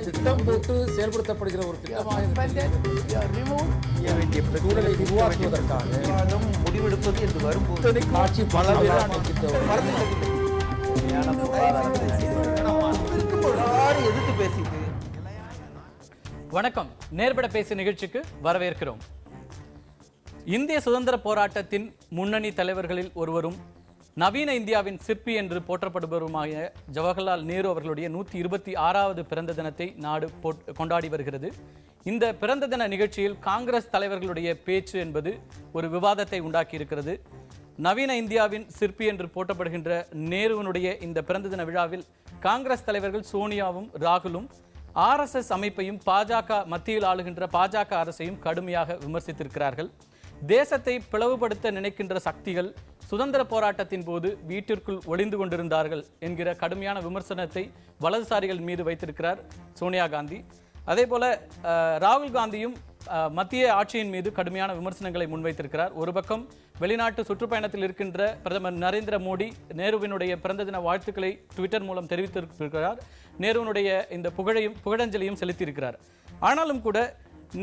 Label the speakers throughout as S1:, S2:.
S1: திட்டம் போட்டு செயல்படுத்தப்படுகிற ஒரு திட்டமாக
S2: முடிவெடுப்பது என்று வரும்போது
S1: ஆட்சி பல
S2: எதிர்த்து பேசிட்டு.
S3: வணக்கம், நேர்பட பேசு நிகழ்ச்சிக்கு வரவேற்கிறோம். இந்திய சுதந்திர போராட்டத்தின் முன்னணி தலைவர்களில் ஒருவரும் நவீன இந்தியாவின் சிற்பி என்று போற்றப்படுபவருമായ ஜவஹர்லால் நேரு அவர்களுடைய 126வது பிறந்த தினத்தை நாடு கொண்டாடி வருகிறது. இந்த பிறந்த தின நிகழ்ச்சியில் காங்கிரஸ் தலைவர்களுடைய பேச்சு என்பது ஒரு விவாதத்தை உண்டாக்கி இருக்கிறது. நவீன இந்தியாவின் சிற்பி என்று போற்றப்படுகின்ற நேருவினுடைய இந்த பிறந்த தின விழாவில் காங்கிரஸ் தலைவர்கள் சோனியாவும் ராகுலும் RSS அமைப்பையும் பாஜக மத்தியில் ஆளுகின்ற பாஜக அரசையும் கடுமையாக விமர்சித்திருக்கிறார்கள். தேசத்தை பிளவுபடுத்த நினைக்கின்ற சக்திகள் சுதந்திர போராட்டத்தின் போது வீட்டிற்குள் ஒளிந்து கொண்டிருந்தார்கள் என்கிற கடுமையான விமர்சனத்தை வலதுசாரிகள் மீது வைத்திருக்கிறார் சோனியா காந்தி. அதே போல ராகுல் காந்தியும் மத்திய ஆட்சியின் மீது கடுமையான விமர்சனங்களை முன்வைத்திருக்கிறார். ஒரு பக்கம் வெளிநாட்டு சுற்றுப்பயணத்தில் இருக்கின்ற பிரதமர் நரேந்திர மோடி நேருவினுடைய பிறந்த தின வாழ்த்துக்களை ட்விட்டர் மூலம் தெரிவித்திருக்கிறார். நேருவினுடைய இந்த புகழஞ்சலியும் செலுத்தியிருக்கிறார். ஆனாலும் கூட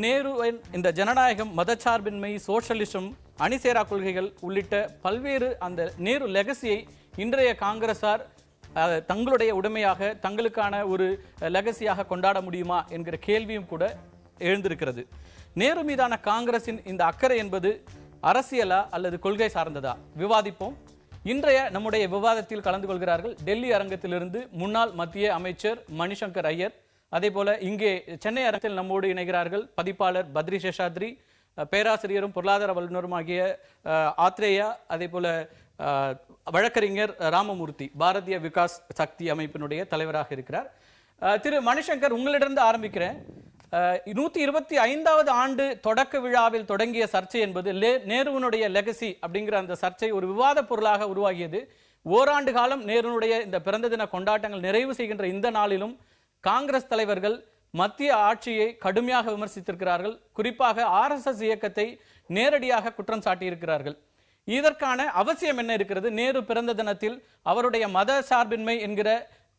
S3: நேருவின் இந்த ஜனநாயகம், மதச்சார்பின்மை, சோஷலிசம், அணிசேரா கொள்கைகள் உள்ளிட்ட பல்வேறு அந்த நேரு லெகசியை இன்றைய காங்கிரசார் தங்களுடைய உடைமையாக, தங்களுக்கான ஒரு லெகசியாக கொண்டாட முடியுமா என்கிற கேள்வியும் கூட எழுந்திருக்கிறது. நேரு மீதான காங்கிரசின் இந்த அக்கறை என்பது அரசியலா அல்லது கொள்கை சார்ந்ததா? விவாதிப்போம். இன்றைய நம்முடைய விவாதத்தில் கலந்து கொள்கிறார்கள் டெல்லி அரங்கத்திலிருந்து முன்னாள் மத்திய அமைச்சர் மணிசங்கர் ஐயர். அதே போல இங்கே சென்னை அரங்கத்தில் நம்மோடு இணைகிறார்கள் பதிப்பாளர் பத்ரி சேஷாத்ரி, பேராசிரியரும் பொருளாதார வல்லுநருமாகிய ஆத்ரேயா, அதே போல வழக்கறிஞர் ராமமூர்த்தி, பாரதிய விகாஸ் சக்தி அமைப்பினுடைய தலைவராக இருக்கிறார். திரு மணிசங்கர், உங்களிடந்து ஆரம்பிக்கிறேன். 125வது ஆண்டு தொடக்க விழாவில் தொடங்கிய சர்ச்சை என்பது நேருவினுடைய லெகசி அப்படிங்கிற அந்த சர்ச்சை ஒரு விவாத பொருளாக உருவாகியது. ஓராண்டு காலம் நேருவினுடைய இந்த பிறந்த தின கொண்டாட்டங்கள் நிறைவு செய்கின்ற இந்த நாளிலும் காங்கிரஸ் தலைவர்கள் மத்திய ஆட்சியை கடுமையாக விமர்சித்திருக்கிறார்கள். குறிப்பாக RSS இயக்கத்தை நேரடியாக குற்றம் சாட்டியிருக்கிறார்கள். இதற்கான அவசியம் என்ன இருக்கிறது? நேரு பிறந்த தினத்தில் அவருடைய மத சார்பின்மை என்கிற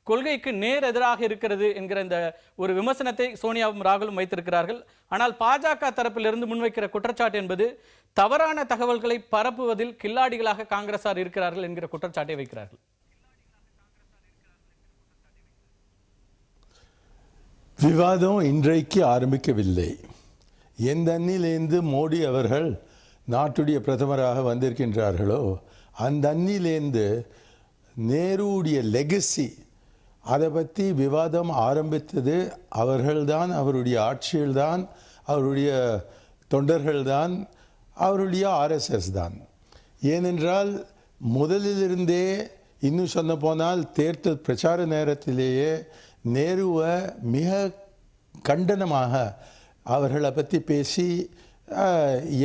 S3: கொள்கைக்கு நேர் எதிராக இருக்கிறது என்கிற இந்த ஒரு விமர்சனத்தை சோனியாவும் ராகுலும் வைத்திருக்கிறார்கள். ஆனால் பாஜக தரப்பிலிருந்து முன்வைக்கிற குற்றச்சாட்டு என்பது தவறான தகவல்களை பரப்புவதில் கில்லாடிகளாக காங்கிரசார் இருக்கிறார்கள் என்கிற குற்றச்சாட்டை வைக்கிறார்கள்.
S4: விவாதம் இன்றைக்கு ஆரம்பிக்கவில்லை. எந்த அன்னிலேருந்து மோடி அவர்கள் நாட்டுடைய பிரதமராக வந்திருக்கின்றார்களோ அந்த அன்னிலேருந்து நேருடைய லெகசி, அதை பற்றி விவாதம் ஆரம்பித்தது அவர்கள்தான், அவருடைய ஆட்சியில்தான், அவருடைய தொண்டர்கள்தான், அவருடைய RSS தான். ஏனென்றால் முதலிலிருந்தே, இன்னும் சொன்ன போனால் தேர்தல் பிரச்சார நேரத்திலேயே நேருவை மிக கண்டனமாக அவர்களை பற்றி பேசி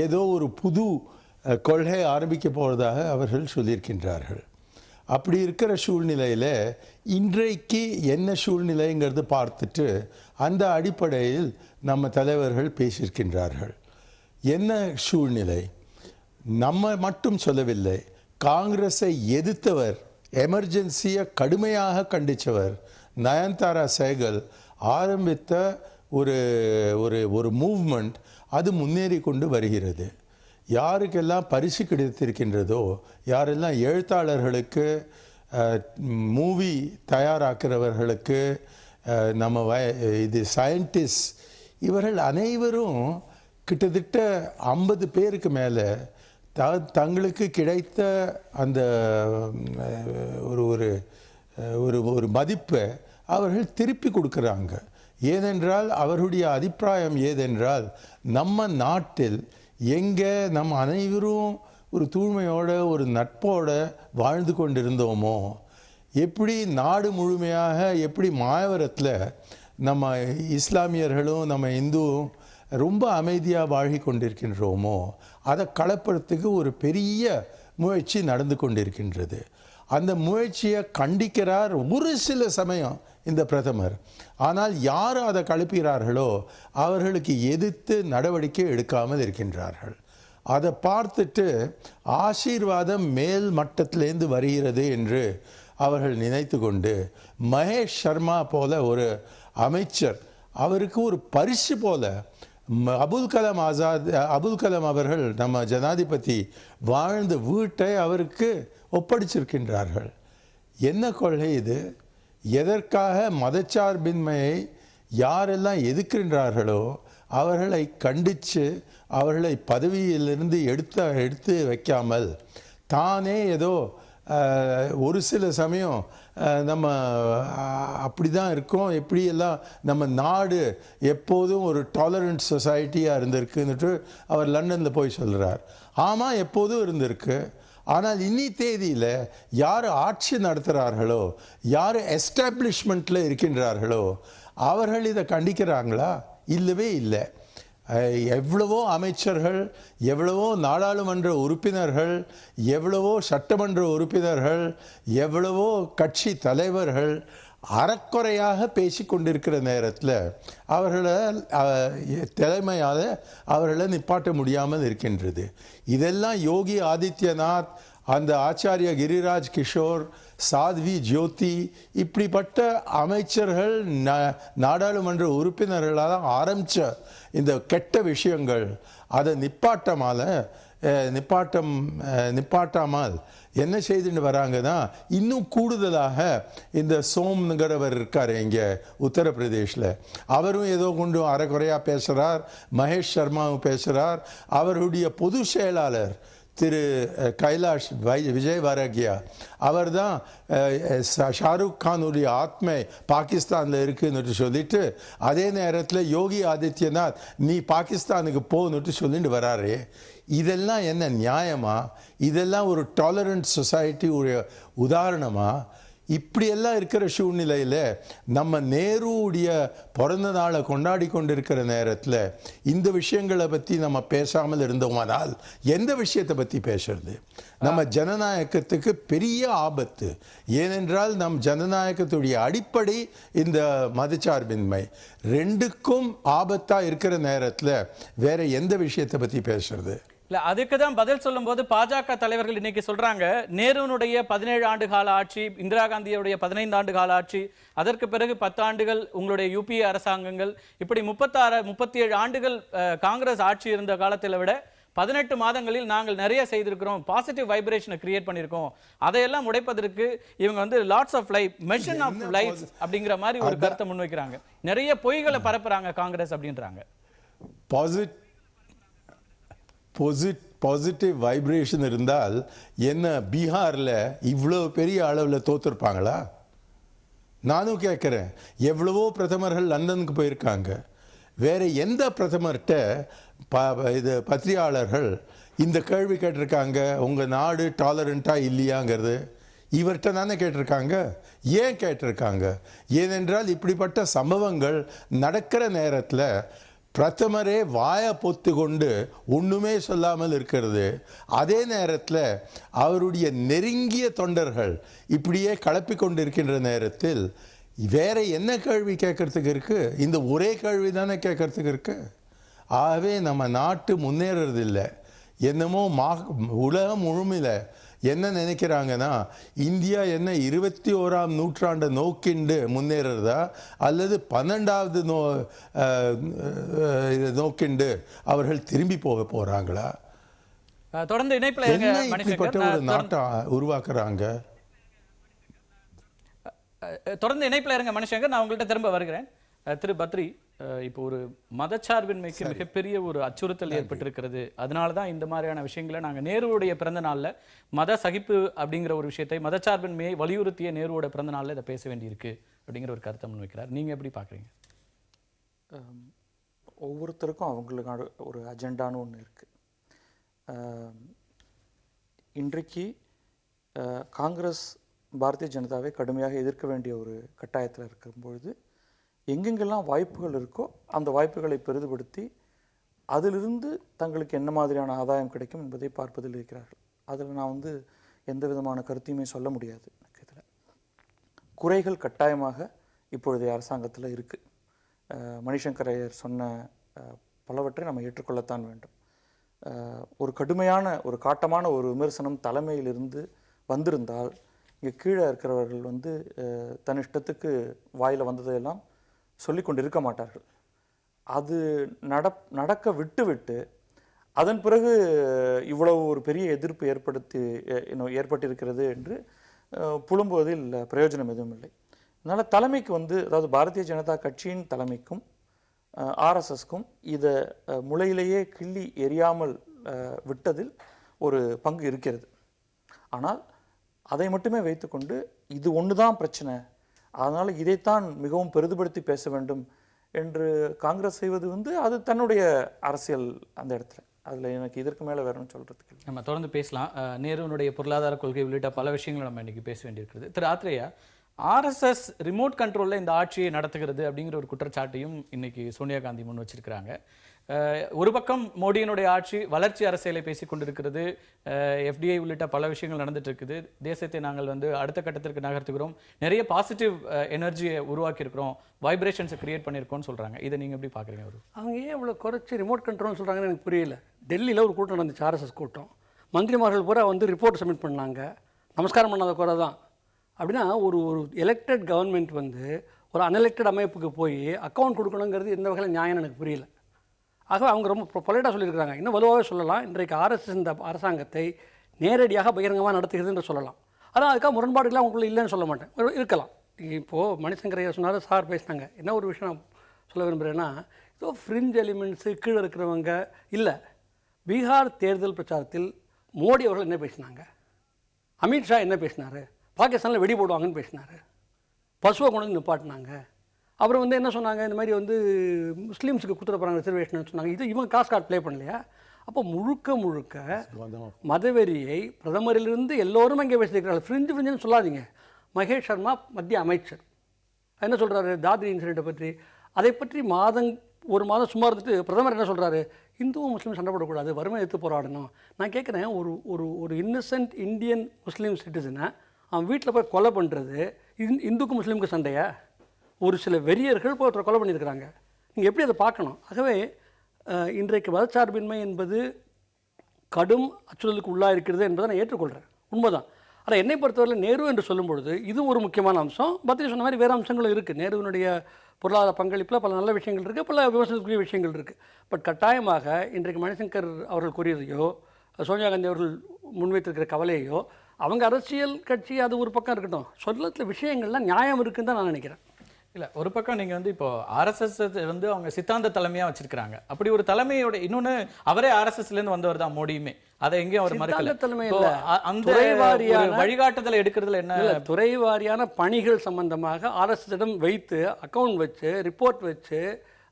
S4: ஏதோ ஒரு புது கொள்கை ஆரம்பிக்க போவதாக அவர்கள் சொல்லியிருக்கின்றார்கள். அப்படி இருக்கிற சூழ்நிலையில் இன்றைக்கு என்ன சூழ்நிலைங்கிறது பார்த்துட்டு அந்த அடிப்படையில் நம்ம தலைவர்கள் பேசியிருக்கின்றார்கள். என்ன சூழ்நிலை? நம்ம மட்டும் சொல்லவில்லை, காங்கிரஸை எதிர்த்தவர், எமர்ஜென்சியை கடுமையாக கண்டித்தவர் நயன்தாரா சேகல் ஆரம்பித்த ஒரு ஒரு ஒரு மூவ்மெண்ட் அது முன்னேறி கொண்டு வருகிறது. யாருக்கெல்லாம் பரிசு கிடைத்திருக்கின்றதோ, யாரெல்லாம் எழுத்தாளர்களுக்கு, மூவி தயாராக்கிறவர்களுக்கு, நம்ம இது சயின்டிஸ்ட், இவர்கள் அனைவரும் கிட்டத்தட்ட 50 பேருக்கு மேலே தங்களுக்கு கிடைத்த அந்த ஒரு ஒரு ஒரு மதிப்பை அவர்கள் திருப்பி கொடுக்குறாங்க. ஏனென்றால் அவருடைய அபிப்பிராயம் ஏதென்றால், நம்ம நாட்டில் எங்கே நம்ம அனைவரும் ஒரு தூய்மையோட ஒரு நட்போட வாழ்ந்து கொண்டிருந்தோமோ, எப்படி நாடு முழுமையாக, எப்படி மாயவரத்தில் நம்ம இஸ்லாமியர்களும் நம்ம இந்துவும் ரொம்ப அமைதியாக வாழ்கி கொண்டிருக்கின்றோமோ, அதை களப்படுறதுக்கு ஒரு பெரிய முயற்சி நடந்து கொண்டிருக்கின்றது. அந்த முயற்சியை கண்டிக்கிறார் ஒரு சில சமயம் இந்த பிரதமர். ஆனால் யார் அதை கலப்புகிறார்களோ அவர்களுக்கு எதிர்த்து நடவடிக்கை எடுக்காமல் இருக்கின்றார்கள். அதை பார்த்துட்டு ஆசீர்வாதம் மேல் மட்டத்திலேருந்து வருகிறது என்று அவர்கள் நினைத்து கொண்டு மகேஷ் சர்மா போல ஒரு அமைச்சர், அவருக்கு ஒரு பரிசு போல அபுல் கலாம் அவர்கள் நம்ம ஜனாதிபதி வாழ்ந்த வீட்டை அவருக்கு ஒப்படைச்சிருக்கின்றார்கள். என்ன கொள்கை இது? எதற்காக மதச்சார்பின்மையை யாரெல்லாம் எதிர்க்கின்றார்களோ அவர்களை கண்டித்து அவர்களை பதவியிலிருந்து எடுத்து வைக்காமல் தானே ஏதோ ஒரு சில சமயம் நம்ம அப்படி தான் இருக்கோம், எப்படியெல்லாம் நம்ம நாடு எப்போதும் ஒரு டாலரண்ட் சொசைட்டியாக இருந்திருக்குன்னுட்டு அவர் லண்டனில் போய் சொல்கிறார். ஆமாம், எப்போதும் இருந்திருக்கு. ஆனால் இன்னி தேதியில் யார் ஆட்சி நடத்துகிறார்களோ, யார் எஸ்டாப்ளிஷ்மெண்ட்டில் இருக்கின்றார்களோ அவர்கள் இதை கண்டிக்கிறாங்களா? இல்லவே இல்லை. எவ்வளவோ அமைச்சர்கள், எவ்வளவோ நாடாளுமன்ற உறுப்பினர்கள், எவ்வளவோ சட்டமன்ற உறுப்பினர்கள், எவ்வளவோ கட்சி தலைவர்கள் அறக்குறையாக பேசிக்கொண்டிருக்கிற நேரத்தில் அவர்களை தலைமையால் அவர்களை நிப்பாட்ட முடியாமல் இருக்கின்றது. இதெல்லாம் யோகி ஆதித்யநாத், அந்த ஆச்சாரிய கிரிராஜ் கிஷோர், சாத்வி ஜோதி, இப்படிப்பட்ட அமைச்சர்கள் நாடாளுமன்ற உறுப்பினர்களால் ஆரம்பித்த இந்த கெட்ட விஷயங்கள் அதை நிப்பாட்டாமல் என்ன செய்துன்னு வராங்கன்னா, இன்னும் கூடுதலாக இந்த சோம்ங்கிறவர் இருக்கார் இங்கே உத்தரப்பிரதேஷில், அவரும் ஏதோ கொண்டு அரைக்குறையாக பேசுகிறார். மகேஷ் சர்மாவும் பேசுகிறார். அவருடைய பொதுச் செயலாளர் திரு கைலாஷ் விஜய் வரகியா, அவர் தான் ஷாருக் கானுடைய ஆத்மை பாகிஸ்தானில் இருக்குன்னு சொல்லிட்டு அதே நேரத்தில் யோகி ஆதித்யநாத் நீ பாகிஸ்தானுக்கு போகணுட்டு சொல்லிட்டு வராரு. இதெல்லாம் என்ன நியாயமா? இதெல்லாம் ஒரு டாலரண்ட் சொசைட்டி ஒரு உதாரணமா? இப்படியெல்லாம் இருக்கிற சூழ்நிலையில் நம்ம நேருடைய பிறந்த நாளை கொண்டாடி கொண்டிருக்கிற நேரத்தில் இந்த விஷயங்களை பற்றி நம்ம பேசாமல் இருந்தோமானால் எந்த விஷயத்தை பற்றி பேசுறது? நம்ம ஜனநாயகத்துக்கு பெரிய ஆபத்து. ஏனென்றால் நம் ஜனநாயகத்துடைய அடிப்படை இந்த மதச்சார்பின்மை. ரெண்டுக்கும் ஆபத்தாக இருக்கிற நேரத்தில் வேற எந்த விஷயத்தை பற்றி பேசுறது?
S3: இல்ல, அதுக்கு தான் பதில் சொல்லும் போது பாஜக தலைவர்கள் இன்னைக்கு சொல்றாங்க, நேருனுடைய 17 ஆண்டு கால ஆட்சி, இந்திரா காந்தியுடைய 15 ஆண்டு கால ஆட்சி, அதற்கு பிறகு 10 ஆண்டுகள் உங்களுடைய யுபிஏ அரசாங்கங்கள், இப்படி 37 ஆண்டுகள் காங்கிரஸ் ஆட்சி இருந்த காலத்தில் விட 18 மாதங்களில் நாங்கள் நிறைய செய்திருக்கிறோம், பாசிட்டிவ் வைப்ரேஷனை கிரியேட் பண்ணியிருக்கோம். அதையெல்லாம் உடைப்பதற்கு இவங்க வந்து lots of life, mission of life அப்படிங்கிற மாதிரி ஒரு கருத்தை முன்வைக்கிறாங்க. நிறைய பொய்களை பரப்புறாங்க காங்கிரஸ் அப்படின்றாங்க.
S4: பாசிட்டிவ் வைப்ரேஷன் இருந்தால் என்ன பீகாரில் இவ்வளோ பெரிய அளவில் தோற்றுருப்பாங்களா? நானும் கேட்குறேன். எவ்வளவோ பிரதமர்கள் லண்டனுக்கு போயிருக்காங்க. வேறு எந்த பிரதமர்கிட்ட இது பத்திரிகையாளர்கள் இந்த கேள்வி கேட்டிருக்காங்க, உங்கள் நாடு டாலரண்ட்டாக இல்லையாங்கிறது? இவர்கிட்ட தானே கேட்டிருக்காங்க. ஏன் கேட்டிருக்காங்க? ஏனென்றால் இப்படிப்பட்ட சம்பவங்கள் நடக்கிற நேரத்தில் பிரதமரே வாயை பொத்து கொண்டு ஒன்றுமே சொல்லாமல் இருக்கிறது. அதே நேரத்தில் அவருடைய நெருங்கிய தொண்டர்கள் இப்படியே கலப்பி கொண்டிருக்கின்ற நேரத்தில் வேற என்ன கேள்வி கேட்கறதுக்கு இருக்கு? இந்த ஒரே கேள்வி தானே கேட்கறதுக்கு இருக்கு. ஆகவே நம்ம நாட்டு முன்னேறதில்லை. என்னமோ உலகம் முழுமையில் என்ன நினைக்கிறாங்கன்னா, இந்தியா என்ன 21ஆம் நூற்றாண்டை நோக்கிண்டு முன்னேறதா அல்லது 12வது நோக்கிண்டு அவர்கள் திரும்பி போக போறாங்களா?
S3: தொடர்ந்து இணைப்புல
S4: இப்படிப்பட்ட ஒரு நாட்டை உருவாக்குறாங்க.
S3: தொடர்ந்து இணைப்புல இருங்க மணிசங்கர், நான் உங்கள்கிட்ட திரும்ப வருகிறேன். திரு பத்ரி, இப்போ ஒரு மதச்சார்பின்மைக்கு மிகப்பெரிய ஒரு அச்சுறுத்தல் ஏற்பட்டிருக்கிறது. அதனால தான் இந்த மாதிரியான விஷயங்களை நாங்கள் நேருவுடைய பிறந்த நாளில் மத சகிப்பு அப்படிங்கிற ஒரு விஷயத்தை, மதச்சார்பின்மையை வலியுறுத்திய நேருவோட பிறந்த நாளில் இதை பேச வேண்டியிருக்கு அப்படிங்கிற ஒரு கருத்தை முன்வைக்கிறார். நீங்கள் எப்படி பார்க்குறீங்க?
S5: ஒவ்வொருத்தருக்கும் அவங்களுக்கான ஒரு அஜெண்டான்னு ஒன்று இருக்குது. இன்றைக்கு காங்கிரஸ் பாரதிய ஜனதாவை கடுமையாக எதிர்க்க வேண்டிய ஒரு கட்டாயத்தில் இருக்கும்பொழுது எங்கெங்கெல்லாம் வாய்ப்புகள் இருக்கோ அந்த வாய்ப்புகளை பெரிதுபடுத்தி அதிலிருந்து தங்களுக்கு என்ன மாதிரியான ஆதாயம் கிடைக்கும் என்பதை பார்ப்பதில் இருக்கிறார்கள். அதில் நான் எந்த விதமான கருத்தையுமே சொல்ல முடியாது. எனக்கு இதில் குறைகள் கட்டாயமாக இப்பொழுதைய அரசாங்கத்தில் இருக்குது. மணிசங்கர் ஐயர் சொன்ன பலவற்றை நம்ம ஏற்றுக்கொள்ளத்தான் வேண்டும். ஒரு கடுமையான ஒரு காட்டமான ஒரு விமர்சனம் தலைமையிலிருந்து வந்திருந்தால் இங்கே கீழே இருக்கிறவர்கள் வந்து தன் இஷ்டத்துக்கு வாயில் வந்ததையெல்லாம் சொல்லி கொண்டு இருக்க மாட்டார்கள். அது நடக்க விட்டு அதன் பிறகு இவ்வளவு ஒரு பெரிய எதிர்ப்பு ஏற்பட்டிருக்கிறது என்று புலம்புவதில் பிரயோஜனம் எதுவும் இல்லை. அதனால் தலைமைக்கு வந்து, அதாவது பாரதிய ஜனதா கட்சியின் தலைமைக்கும் ஆர்எஸ்எஸ்க்கும் இதை முளையிலேயே கிள்ளி எரியாமல் விட்டதில் ஒரு பங்கு இருக்கிறது. ஆனால் அதை மட்டுமே வைத்துக்கொண்டு இது ஒன்று தான் பிரச்சனை, அதனால் இதைத்தான் மிகவும் பெரிதுபடுத்தி பேச வேண்டும் என்று காங்கிரஸ் செய்வது வந்து அது தன்னுடைய அரசியல் அந்த இடத்துல. அதில் எனக்கு இதற்கு மேலே வேறும்னு சொல்கிறதுக்கு
S3: நம்ம தொடர்ந்து பேசலாம். நேருனுடைய பொருளாதார கொள்கை உள்ளிட்ட பல விஷயங்களை நம்ம இன்னைக்கு பேச வேண்டியிருக்கிறது. திரு ஆத்ரேயா, ஆர்எஸ்எஸ் ரிமோட் கண்ட்ரோலில் இந்த ஆட்சியை நடத்துகிறது அப்படிங்கிற ஒரு குற்றச்சாட்டையும் இன்னைக்கு சோனியா காந்தி முன் வச்சிருக்கிறாங்க. ஒரு பக்கம் மோடியினுடைய ஆட்சி வளர்ச்சி அரசியலை பேசிக் கொண்டிருக்கிறது, எஃப்டிஐ உள்ளிட்ட பல விஷயங்கள் நடந்துட்டு இருக்குது, தேசத்தை நாங்கள் வந்து அடுத்த கட்டத்திற்கு நகர்த்துகிறோம், நிறைய பாசிட்டிவ் எனர்ஜியை உருவாக்கி இருக்கிறோம், வைப்ரேஷன்ஸை கிரியேட் பண்ணியிருக்கோம்னு சொல்றாங்க. இதை நீங்க எப்படி பாக்குறீங்க?
S6: அவங்க ஏன் இவ்வளோ குறைச்சி ரிமோட் கண்ட்ரோல்னு சொல்றாங்கன்னு எனக்கு புரியல. டெல்லியில் ஒரு கூட்டம் நடந்துச்சு, ஆர்எஸ்எஸ் கூட்டம். மந்திரிமார்கள் பூரா வந்து ரிப்போர்ட் சப்மிட் பண்ணாங்க, நமஸ்காரம் பண்ணாத குறை தான். அப்படின்னா ஒரு எலெக்டட் கவர்மெண்ட் வந்து ஒரு அன்எலெக்டட் அமைப்புக்கு போய் அக்கௌண்ட் கொடுக்கணுங்கிறது எந்த வகையில் நியாயம்னு எனக்கு புரியல. ஆக அவங்க ரொம்ப பொலைட்டாக சொல்லியிருக்கிறாங்க. இன்னும் வலுவாகவே சொல்லலாம், இன்றைக்கு ஆர்எஸ்எஸ் இந்த அரசாங்கத்தை நேரடியாக பகிரங்கமாக நடத்துகிறது என்று சொல்லலாம். ஆனால் அதுக்காக முரண்பாடுகள்லாம் அவங்களுக்குள்ள இல்லைன்னு சொல்ல மாட்டேன், இருக்கலாம். இப்போது மணிசங்கர் ஐயா சொன்னார், சார் பேசினாங்க. என்ன ஒரு விஷயம் நான் சொல்ல விரும்புகிறேன்னா, ஏதோ ஃப்ரிஞ்ச் எலிமெண்ட்ஸு கீழே இருக்கிறவங்க இல்லை. பீகார் தேர்தல் பிரச்சாரத்தில் மோடி அவர்கள் என்ன பேசினாங்க, அமித்ஷா என்ன பேசினார், பாகிஸ்தானில் வெடி போடுவாங்கன்னு பேசினார், பசுவை கொண்டு வந்து நிப்பாட்டினாங்க. அப்புறம் வந்து என்ன சொன்னாங்க, இந்த மாதிரி வந்து முஸ்லீம்ஸுக்கு கொடுத்துட போகிறாங்க ரிசர்வேஷன் சொன்னாங்க. இது இவங்க காசு கார்டு ப்ளே பண்ணலையா? அப்போ முழுக்க மதவெறியை பிரதமரிலிருந்து எல்லோரும் அங்கே பேசியிருக்கிறார்கள். ஃப்ரிஞ்சுன்னு சொல்லாதீங்க. மகேஷ் சர்மா மத்திய அமைச்சர் என்ன சொல்கிறாரு தாத்ரி இன்சிடெண்ட்டை பற்றி? அதை பற்றி ஒரு மாதம் சும்மா இருந்துட்டு பிரதமர் என்ன சொல்கிறாரு, இந்துவும் முஸ்லீம் சண்டை போடக்கூடாது, வறுமை எடுத்து போராடணும். நான் கேட்குறேன், ஒரு இன்னசென்ட் இந்தியன் முஸ்லீம் சிட்டிசனை அவன் வீட்டில் போய் கொலை பண்ணுறது இந்துக்கும் முஸ்லீமுக்கு சண்டையா? ஒரு சில வெறியர்கள் போய் ஒருத்தர் கொலை பண்ணியிருக்கிறாங்க. நீங்கள் எப்படி அதை பார்க்கணும்? ஆகவே இன்றைக்கு மதச்சார்பின்மை என்பது கடும் அச்சுறுத்தலுக்கு உள்ளாக இருக்கிறது என்பதை நான் ஏற்றுக்கொள்கிறேன், உண்மைதான். ஆனால் என்னை பொறுத்தவரையில் நேரு என்று சொல்லும் பொழுது இது ஒரு முக்கியமான அம்சம். பத்திரி சொன்ன மாதிரி வேறு அம்சங்களும் இருக்குது. நேருவினுடைய பொருளாதார பங்களிப்பில் பல நல்ல விஷயங்கள் இருக்குது, பல விமர்சனத்துக்குரிய விஷயங்கள் இருக்குது. பட் கட்டாயமாக இன்றைக்கு மணிசங்கர் அவர்கள் கூறியதையோ சோனியா காந்தி அவர்கள் முன்வைத்திருக்கிற கவலையோ, அவங்க அரசியல் கட்சி அது ஒரு பக்கம் இருக்கட்டும், சொல்லத்தில் விஷயங்கள்லாம் நியாயம் இருக்குன்னு தான் நான் நினைக்கிறேன்.
S3: இல்லை, ஒரு பக்கம் நீங்கள் வந்து இப்போ ஆர்எஸ்எஸ் வந்து அவங்க சித்தாந்த தலைமையாக வச்சிருக்கிறாங்க. அப்படி ஒரு தலைமையோட இன்னொன்று அவரே ஆர்எஸ்எஸ்லேருந்து வந்தவர் தான் மோடியுமே. அதை எங்கேயும் அவர் மறுக்கல. அந்த வழிகாட்டுதலை எடுக்கிறதுல என்ன
S6: துறை வாரியான பணிகள் சம்பந்தமாக ஆர்எஸ்எஸிடம் வைத்து அக்கௌண்ட் வச்சு ரிப்போர்ட் வச்சு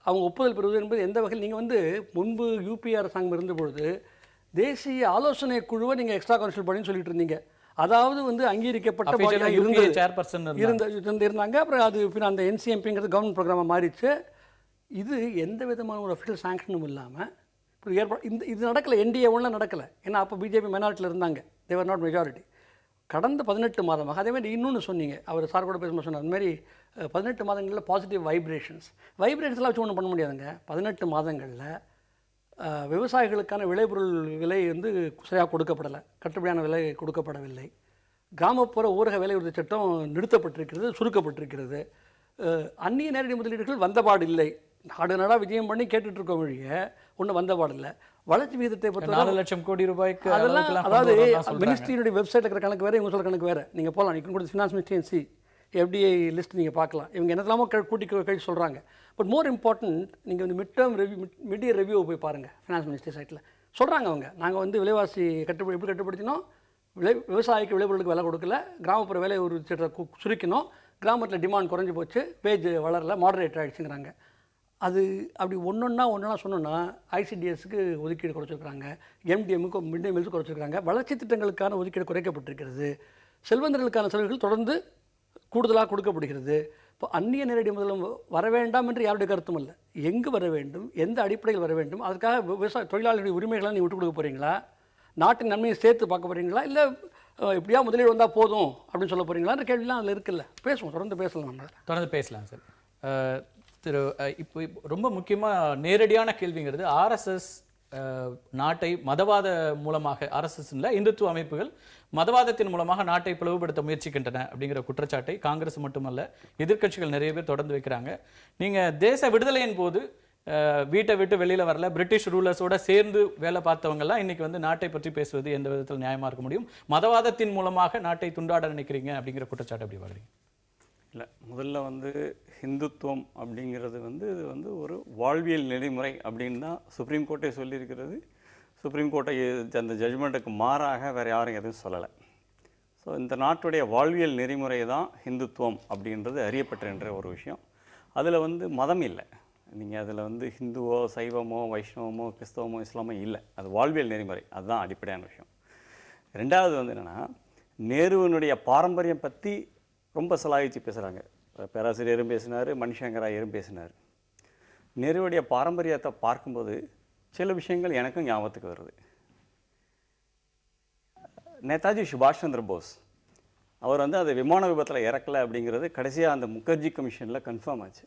S6: அவங்க ஒப்புதல் பெறுவது என்பது எந்த வகையில்? நீங்கள் வந்து முன்பு யூபி அரசாங்கம் இருந்த பொழுது தேசிய ஆலோசனை குழுவை நீங்கள் எக்ஸ்ட்ரா கவுன்சில் பண்ணின்னு சொல்லிட்டு இருந்தீங்க. அதாவது வந்து அங்கீகரிக்கப்பட்ட இருந்தாங்க. அப்புறம் அது பின்ன அந்த என்சிஎம்பிங்கிறது கவர்மெண்ட் ப்ரோக்ராமாக மாறிச்சு. இது எந்த விதமான ஒரு அஃபிஷியல் சாங்ஷனும் இல்லாமல் இது நடக்கலை. என்டிஏ ஒன்றும் நடக்கலை. ஏன்னா அப்போ பிஜேபி மைனாரிட்டியில் இருந்தாங்க, தேவர் நாட் மெஜாரிட்டி. கடந்த 18 மாதமாக அதே மாதிரி இன்னொன்று சொன்னீங்க, அவர் சார் கூட பேசும்போது சொன்னார், அந்த மாதிரி 18 மாதங்களில் பாசிட்டிவ் வைப்ரேஷன்ஸ்லாம் வச்சு ஒன்றும் பண்ண முடியாதுங்க. 18 மாதங்களில் விவசாயிகளுக்கான விளைபொருள் விலை வந்து சரியாக கொடுக்கப்படலை, கட்டுப்படியான விலை கொடுக்கப்படவில்லை. கிராமப்புற ஊரக வேலை உறுதி சட்டம் நிறுத்தப்பட்டிருக்கிறது, சுருக்கப்பட்டிருக்கிறது. அந்நிய நேரடி முதலீடுகள் வந்தபாடு இல்லை. நாடாக விஜயம் பண்ணி கேட்டுட்ருக்கோம் வழிய ஒன்றும் வந்தபாடு இல்லை. வளர்ச்சி விகிதத்தை பொறுத்த
S3: 4 லட்சம் கோடி ரூபாய்க்கு
S6: அதெல்லாம், அதாவது மினிஸ்ட்ரியினுடைய வெப்சைட்டில் இருக்கிற கணக்கு வேறு, இவங்க சொல்கிற கணக்கு வேறு. நீங்கள் போகலாம், நீங்கள் கூட ஃபினான்ஸ் மினிஸ்ட்ரி எஃப்டிஐ லிஸ்ட் நீங்கள் பார்க்கலாம். இவங்க என்னெல்லாமோ கூட்டி கழிச்சு சொல்கிறாங்க. பட் மோர் இம்பார்ட்டன்ட், நீங்கள் வந்து மிட் இயர் ரிவ்யூ போய் பாருங்கள். ஃபினான்ஸ் மினிஸ்ட்ரி சைட்டில் சொல்கிறாங்க அவங்க, நாங்கள் வந்து விலைவாசி எப்படி கட்டுப்படுத்தினோம், விவசாயிக்கு விளைபொருளுக்கு விலை கொடுக்கல, கிராமப்புற வேலை ஒரு சட்டத்தை சுருக்கினோம், கிராமத்தில் டிமாண்ட் குறைஞ்சி போச்சு, பேஜ் வளரல, மாடரேட் ஆகிடுச்சுங்கிறாங்க. அது அப்படி ஒன்றா சொன்னோன்னா ஐசிடிஎஸ்க்கு ஒதுக்கீடு குறைச்சிருக்கிறாங்க, எம்டிஎம்முக்கு மிட் டே மீல்ஸுக்கு குறைச்சிருக்காங்க, வளர்ச்சி திட்டங்களுக்கான ஒதுக்கீடு குறைக்கப்பட்டிருக்கிறது, செல்வந்தர்களுக்கான செலவுகள் தொடர்ந்து கூடுதலாக கொடுக்கப்படுகிறது. இப்போ அந்நிய நேரடி முதலும் வர வேண்டாம் என்று யாருடைய கருத்தும் இல்லை. எங்கு வர வேண்டும், எந்த அடிப்படையில் வர வேண்டும், அதுக்காக விவசாய தொழிலாளர்களுடைய உரிமைகளை நீ விட்டுக் கொடுக்க போகிறீங்களா, நாட்டின் நன்மையை சேர்த்து பார்க்க போகிறீங்களா, இல்லை எப்படியா முதலீடு வந்தால் போதும் அப்படின்னு சொல்ல போகிறீங்களான்ற கேள்விலாம் அதில் இருக்குல்ல. பேசுவோம், தொடர்ந்து பேசலாம், நம்ம
S3: தொடர்ந்து பேசலாம் சார். இப்போ ரொம்ப முக்கியமாக நேரடியான கேள்விங்கிறது, ஆர்எஸ்எஸ் நாட்டை மதவாத மூலமாக RSS இல்ல இந்துத்துவ அமைப்புகள் மதவாதத்தின் மூலமாக நாட்டை பிளவுபடுத்த முயற்சிக்கின்றன அப்படிங்கிற குற்றச்சாட்டை காங்கிரஸ் மட்டுமல்ல எதிர்க்கட்சிகள் நிறைய பேர் தொடர்ந்து வைக்கிறாங்க. நீங்க தேச விடுதலையின் போது வீட்டை விட்டு வெளியில வரல, பிரிட்டிஷ் ரூலர்ஸோட சேர்ந்து வேலை பார்த்தவங்க எல்லாம் இன்னைக்கு வந்து நாட்டை பற்றி பேசுவது எந்த விதத்தில் நியாயமா இருக்க முடியும்? மதவாதத்தின் மூலமாக நாட்டை துண்டாட நினைக்கிறீங்க அப்படிங்கிற குற்றச்சாட்டு எப்படி வருவீங்க?
S7: இல்லை, முதல்ல வந்து ஹிந்துத்துவம் அப்படிங்கிறது வந்து இது வந்து ஒரு வாழ்வியல் நெறிமுறை அப்படின்னு தான் சுப்ரீம் கோர்ட்டே சொல்லியிருக்கிறது. சுப்ரீம் கோர்ட்டை அந்த ஜட்ஜ்மெண்ட்டுக்கு மாறாக வேறு யாரும் எதுவும் சொல்லலை. ஸோ இந்த நாட்டுடைய வாழ்வியல் நெறிமுறை தான் ஹிந்துத்துவம் அப்படின்றது அறியப்பட்ட ஒரு விஷயம். அதில் வந்து மதம் இல்லை. நீங்கள் அதில் வந்து ஹிந்துவோ சைவமோ வைஷ்ணவமோ கிறிஸ்தவமோ இஸ்லாமோ இல்லை. அது வாழ்வியல் நெறிமுறை, அதுதான் அடிப்படையான விஷயம். ரெண்டாவது வந்து என்னென்னா, நேருவினுடைய பாரம்பரியம் பற்றி ரொம்ப சலாகிச்சு பேசுகிறாங்க. பேராசிரியரும் பேசினார், மணிசங்கர் ஐயரும் பேசினார். நேருவுடைய பாரம்பரியத்தை பார்க்கும்போது சில விஷயங்கள் எனக்கும் ஞாபகத்துக்கு வருது. நேதாஜி சுபாஷ் சந்திர போஸ் அவர் வந்து அது விமான விபத்தில் இறக்கலை அப்படிங்கிறது கடைசியாக அந்த முகர்ஜி கமிஷனில் கன்ஃபார்ம் ஆச்சு.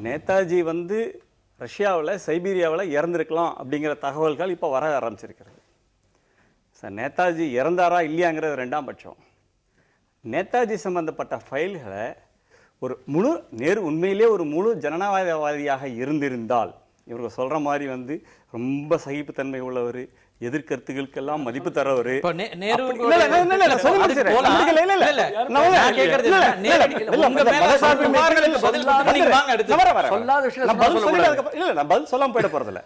S7: நேதாஜி வந்து ரஷ்யாவில் சைபீரியாவில் இறந்துருக்கலாம் அப்படிங்கிற தகவல்கள் இப்போ வர ஆரம்பிச்சிருக்கிறது. சார், நேதாஜி இறந்தாரா இல்லையாங்கிறது ரெண்டாம் பட்சம். நேதாஜி சம்பந்தப்பட்ட ஃபைல்களை ஒரு முழு நேரு உண்மையிலே ஒரு முழு ஜனநாயகவாதியாக இருந்திருந்தால், இவங்க சொல்கிற மாதிரி வந்து ரொம்ப சகிப்புத்தன்மை உள்ளவர், எதிர்கருத்துகளுக்கெல்லாம் மதிப்பு தரவர். சொல்லாம போயிட போறதில்ல,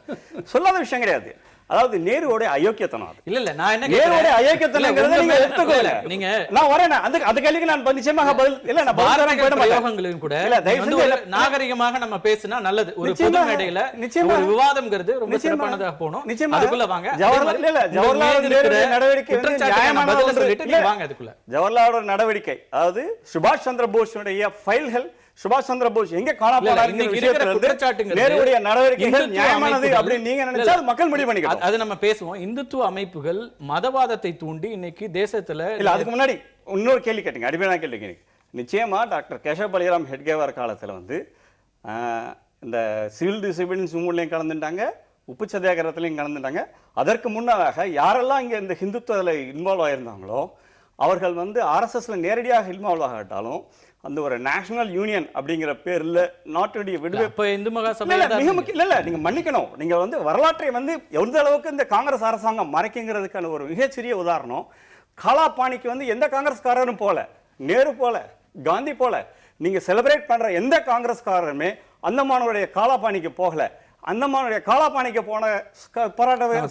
S7: சொல்லாத விஷயம் கிடையாது. அதாவது நேருவோட அயோக்கியத்தனம் அது.
S3: இல்ல நான் என்ன
S7: நேருவோட அயோக்கியத்தனம்ங்கறத நீங்க எடுத்துக்கோங்க. நீங்க நான் வரேன், அந்த கேள்விக்கு நான் நிச்சயமாக பதில் இல்ல, நான் பதில் போட மாட்டேன் கூட. இல்ல, தயவு செஞ்சு நாகரிகமாக நம்ம பேசினா நல்லது. ஒரு பொது மேடையில ஒரு விவாதம்ங்கிறது ரொம்ப சிறப்பானதா போணும். அதுக்குள்ள வாங்க. ஜவஹர்லால் நேரு நடவடிக்கை நியாயமானது சொல்லிட்டு நீங்க வாங்க அதுக்குள்ள. ஜவஹர்லாலோட நடவடிக்கை, அதாவது சுபாஷ் சந்திர போஸுடைய ஃபைல்கள், சுபாஷ் சந்திர போஸ் எங்க காணப்படாருங்கிற விஷயத்துல நேருடைய நடவடிக்கைகள் நியாயமானது அப்படி நீங்க நினைச்சா மக்கள் முடிவு பண்ணிக்கலாம்.
S3: அது நம்ம பேசுவோம். இந்துத்துவ அமைப்புகள் மதவாதத்தை தூண்டி இன்னைக்கு தேசத்துல
S7: இல்ல. அதுக்கு முன்னாடி இன்னொரு கேள்வி கேட்டீங்க, அடிமையான கேள்வி கேட்டீங்க. நிச்சயமா டாக்டர் கேசவ பலிராம் ஹெட்கேவார் காலத்துல வந்து இந்த சிவில் டிசிப்ளின்ஸ் மூவ்மெண்ட்லயும் கலந்துட்டாங்க, உப்பு சத்தியாகிரகத்திலையும் கலந்துட்டாங்க. அதற்கு முன்னதாக யாரெல்லாம் இங்க இந்த ஹிந்துத்துவத்தில் இன்வால்வ் ஆயிருந்தாங்களோ அவர்கள் வந்து RSSல நேரடியாக இன்வால்வ் ஆகாட்டாலும் அந்த ஒரு நேஷனல் யூனியன் அப்படிங்கிற பேர்ல நாட்டுடைய விடுதலை இந்து மகாசபை மிக முக்கியம். இல்ல, நீங்க மன்னிக்கணும், நீங்க வந்து வரலாற்றை வந்து எந்த அளவுக்கு இந்த காங்கிரஸ் அரசாங்கம் மறைக்குங்கிறதுக்கான ஒரு மிகச்சிறிய உதாரணம். காலாபாணிக்கு வந்து எந்த காங்கிரஸ்காரரும் போல, நேரு போல, காந்தி போல நீங்க செலிப்ரேட் பண்ற எந்த காங்கிரஸ்காரருமே அந்தமானுடைய காலாபாணிக்கு போகல. அந்தமானுடைய காலாபாணிக்கு போன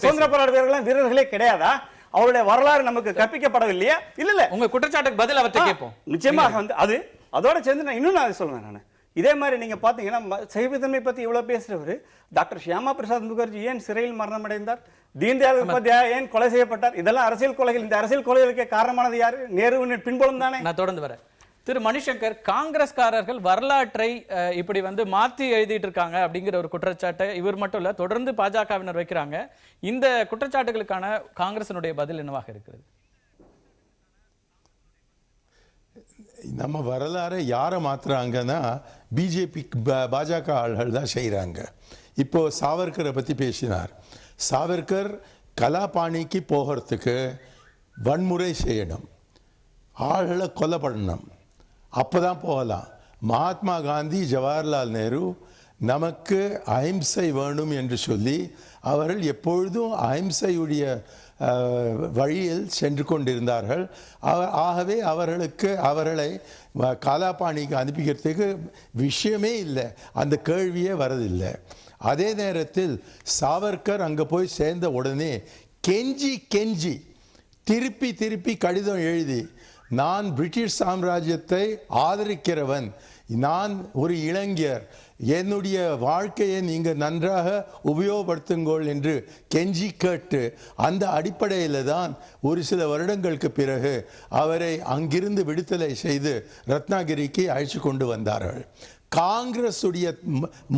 S7: சுதந்திர போராட்ட வீரர்கள் வீரர்களே கிடையாதா? அவருடைய வரலாறு நமக்கு கற்பிக்கப்படவில்லையா? இல்ல,
S3: உங்க குற்றச்சாட்டுக்கு பதில் அவர்கிட்ட கேட்போம்.
S7: நிச்சயமாக வந்து அது அதோட சேர்ந்து நான் இன்னும் நான் சொல்றேன். நான் இதே மாதிரி நீங்க பாத்தீங்கன்னா சைவத்தன்மை பத்தி இவ்வளவு பேசுறவர் டாக்டர் ஷியாமா பிரசாத் முகர்ஜி ஏன் சிறையில் மரணம் அடைந்தார்? தீன்தயாள் உபாத்யாயா ஏன் கொலை செய்யப்பட்டார்? இதெல்லாம் அரசியல் கொலைகள். இந்த அரசியல் கொலைகளுக்கு காரணமானது யாரு? நேருவின் பின்புலம் தானே.
S3: நான் தொடர்ந்து வரேன். திரு மணிசங்கர், காங்கிரஸ்காரர்கள் வரலாற்றை இப்படி வந்து மாற்றி எழுதிட்டு இருக்காங்க அப்படிங்கிற ஒரு குற்றச்சாட்டை இவர் மட்டும் இல்ல தொடர்ந்து பாஜகவினர் வைக்கிறாங்க. இந்த குற்றச்சாட்டுகளுக்கான காங்கிரசினுடைய பதில் என்னவாக இருக்கிறது?
S4: நம்ம வரலாறை யாரை மாத்துறாங்கன்னா பிஜேபி பாஜக ஆள்கள் தான் செய்கிறாங்க. இப்போ சாவர்கரை பற்றி பேசினார். சாவர்கர் கலாபாணிக்கு போகிறதுக்கு வன்முறை செய்யணும், ஆள்களை கொல்லப்படணும், அப்போ தான் போகலாம். மகாத்மா காந்தி, ஜவஹர்லால் நேரு நமக்கு அஹிம்சை வேணும் என்று சொல்லி அவர்கள் எப்பொழுதும் அஹிம்சையுடைய வழியில் சென்று கொண்டிருந்தார்கள். ஆகவே அவர்களை காலாபாணிக்கு அனுப்பிக்கிறதுக்கு விஷயமே இல்லை, அந்த கேள்வியே வரதில்லை. அதே நேரத்தில் சாவர்கர் அங்கே போய் சேர்ந்த உடனே கெஞ்சி திருப்பி கடிதம் எழுதி, நான் பிரிட்டிஷ் சாம்ராஜ்யத்தை ஆதரிக்கிறவன், நான் ஒரு இளைஞர், என்னுடைய வாழ்க்கையை நீங்கள் நன்றாக உபயோகப்படுத்துங்கள் என்று கெஞ்சி கேட்டு அந்த அடிப்படையில் தான் ஒரு சில வருடங்களுக்கு பிறகு அவரை அங்கிருந்து விடுதலை செய்து ரத்னாகிரிக்கு அழைச்சி கொண்டு வந்தார்கள். காங்கிரஸ் உடைய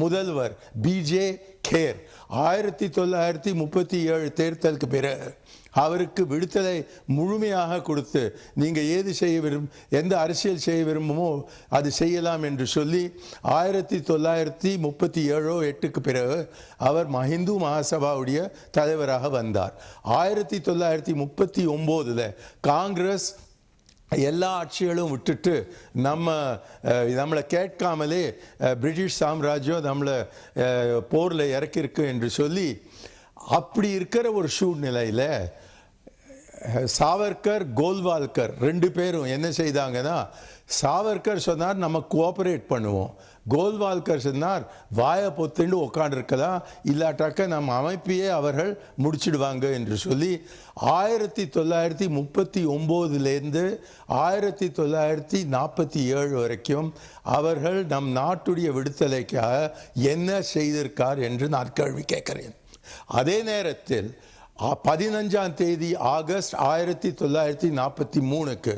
S4: முதல்வர் பிஜே கேர் 1937 தேர்தலுக்கு பிறகு அவருக்கு விடுதலை முழுமையாக கொடுத்து நீங்க ஏது செய்ய எந்த அரசியல் செய்ய விரும்புமோ அது செய்யலாம் என்று சொல்லி 1937-8க்கு பிறகு அவர் இந்து மகாசபாவுடைய தலைவராக வந்தார். 1939 காங்கிரஸ் எல்லா ஆட்சிகளும் விட்டுட்டு நம்மளை கேட்காமலே பிரிட்டிஷ் சாம்ராஜ்யம் நம்மளை போரில் இறக்கிருக்கு என்று சொல்லி அப்படி இருக்கிற ஒரு சூழ்நிலையில் சாவர்கர் கோல்வால்கர் 2 பேரும் என்ன செய்தாங்கன்னா, சாவர்கர் சொன்னார் நம்ம கோஆபரேட் பண்ணுவோம், கோல்வால்கர் சொன்னார் வாயை பொத்துண்டு உட்காண்டிருக்கலாம், இல்லாட்டாக்க நம்ம அமைப்பையே அவர்கள் முடிச்சிடுவாங்க என்று சொல்லி 1939 1947 வரைக்கும் அவர்கள் நம் நாட்டுடைய விடுதலைக்காக என்ன செய்திருக்கார் என்று நான் கேள்வி கேட்கிறேன். அதே நேரத்தில் 15ஆம் தேதி ஆகஸ்ட் 1943க்கு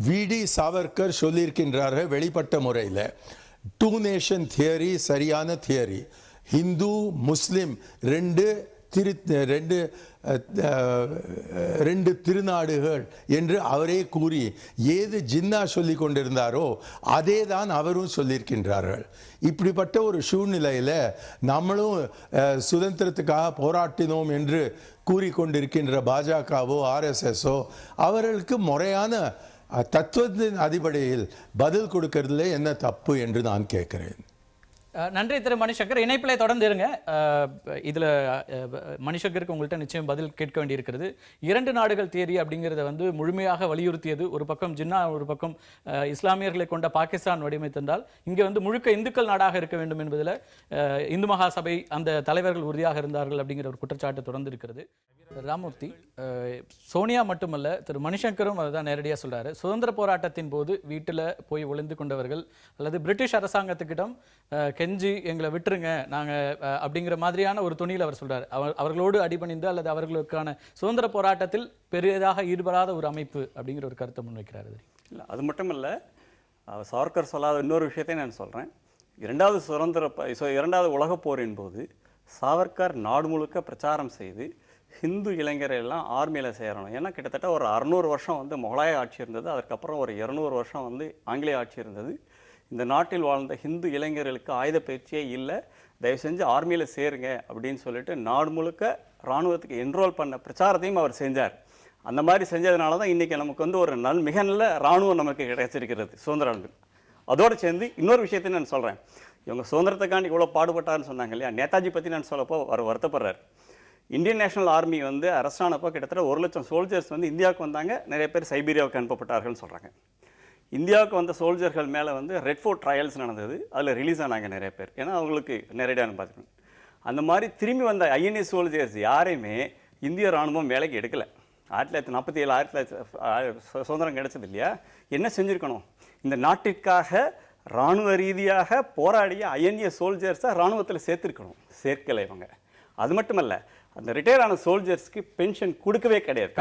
S4: விடி சாவர்கர் சொல்லியிருக்கின்றார்கள் வெளிப்பட்ட முறையில் 2 நேஷன் தியரி சரியான தியரி, ஹிந்து முஸ்லிம் ரெண்டு திருநாடுகள் என்று அவரே கூறி ஏது ஜின்னா சொல்லி கொண்டிருந்தாரோ அதே தான் அவரும் சொல்லியிருக்கின்றார்கள். இப்படிப்பட்ட ஒரு சூழ்நிலையில் நம்மளும் சுதந்திரத்துக்காக போராட்டினோம் என்று கூறிக்கொண்டிருக்கின்ற பாஜகவோ ஆர்எஸ்எஸோ அவர்களுக்கு முறையான தத்துவத்தின் அடிப்படையில் பதில் கொடுக்கறதுல என்ன தப்பு என்று நான் கேட்கிறேன்.
S3: நன்றி திரு மணிசங்கர். இணைப்பிலே தொடர்ந்து இருங்க. இதில் மணிசங்கருக்கு உங்கள்கிட்ட நிச்சயம் பதில் கேட்க வேண்டியிருக்கிறது. 2 நாடுகள் தியரி அப்படிங்கிறத முழுமையாக வலியுறுத்தியது ஒரு பக்கம் ஜின்னா, ஒரு பக்கம் இஸ்லாமியர்களை கொண்ட பாகிஸ்தான் வடிவமைத்திருந்தால் இங்கே முழுக்க இந்துக்கள் நாடாக இருக்க வேண்டும் என்பதில் இந்து மகாசபை அந்த தலைவர்கள் உறுதியாக இருந்தார்கள் அப்படிங்கிற ஒரு குற்றச்சாட்டு தொடர்ந்து இருக்கிறது. ராமூர்த்தி, சோனியா மட்டுமல்ல திரு மணிசங்கரும் அதுதான் நேரடியாக சொல்றாரு. சுதந்திர போராட்டத்தின் போது வீட்டில் போய் ஒளிந்து கொண்டவர்கள் அல்லது பிரிட்டிஷ் அரசாங்கத்துக்கிடம் கெஞ்சி எங்களை விட்டுருங்க நாங்கள் அப்படிங்கிற மாதிரியான ஒரு துணியில் அவர் சொல்றாரு. அவர்களோடு அடிபணிந்து அல்லது அவர்களுக்கான சுதந்திர போராட்டத்தில் பெரியதாக ஈடுபடாத ஒரு அமைப்பு அப்படிங்கிற ஒரு கருத்தை முன்வைக்கிறார்.
S7: இல்லை, அது மட்டும் இல்லை, சாவர்கர் சொல்லாத இன்னொரு விஷயத்தை நான் சொல்கிறேன். இரண்டாவது உலகப் போரின் போது சாவர்கர் நாடு முழுக்க பிரச்சாரம் செய்து ஹிந்து இளைஞரை எல்லாம் ஆர்மியில் சேரணும். ஏன்னா கிட்டத்தட்ட ஒரு 600 வருஷம் முகலாய ஆட்சி இருந்தது, அதுக்கப்புறம் ஒரு 200 வருஷம் ஆங்கிலேய ஆட்சி இருந்தது. இந்த நாட்டில் வாழ்ந்த ஹிந்து இளைஞர்களுக்கு ஆயுத பயிற்சியே இல்லை, தயவு செஞ்சு ஆர்மியில் சேருங்க அப்படின்னு சொல்லிட்டு நாடு முழுக்க இராணுவத்துக்கு என்ரோல் பண்ண பிரச்சாரத்தையும் அவர் செஞ்சார். அந்த மாதிரி செஞ்சதுனால தான் இன்றைக்கி நமக்கு ஒரு மிக நல்ல இராணுவம் நமக்கு கிடைச்சிருக்கிறது சுதந்திர ஆண்டு. அதோடு சேர்ந்து இன்னொரு விஷயத்தையும் நான் சொல்கிறேன். இவங்க சுதந்திரத்துக்காண்டி இவ்வளோ பாடுபட்டார்னு சொன்னாங்க இல்லையா, நேதாஜி பற்றி நான் சொல்லப்போ அவர் வருத்தப்படுறார். இந்தியன் நேஷனல் ஆர்மி அரெஸ்ட் ஆனப்போ கிட்டத்தட்ட 1 லட்சம் சோல்ஜர்ஸ் இந்தியாவுக்கு வந்தாங்க, நிறைய பேர் சைபீரியாவுக்கு அனுப்பப்பட்டார்கள்னு சொல்கிறாங்க. இந்தியாவுக்கு வந்த சோல்ஜர்கள் மேலே ரெட் ஃபோர்ட் ட்ரையல்ஸ் நடந்தது, அதில் ரிலீஸ் ஆனாங்க நிறைய பேர், ஏன்னா அவங்களுக்கு நேரடியாக பார்த்துக்கணும். அந்த மாதிரி திரும்பி வந்த ஐஎன்ஏ சோல்ஜர்ஸ் யாரையுமே இந்திய இராணுவம் வேலைக்கு எடுக்கலை. 1947 சுதந்திரம் கிடைச்சது இல்லையா, என்ன செஞ்சுருக்கணும், இந்த நாட்டிற்காக இராணுவ ரீதியாக போராடிய ஐஎன்ஏ சோல்ஜர்ஸை இராணுவத்தில் சேர்த்துருக்கணும், சேர்க்கலை இவங்க. அது மட்டுமல்ல, அந்த ரிட்டையர் ஆன சோல்ஜர்ஸ்க்கு பென்ஷன் கொடுக்கவே கிடையாது.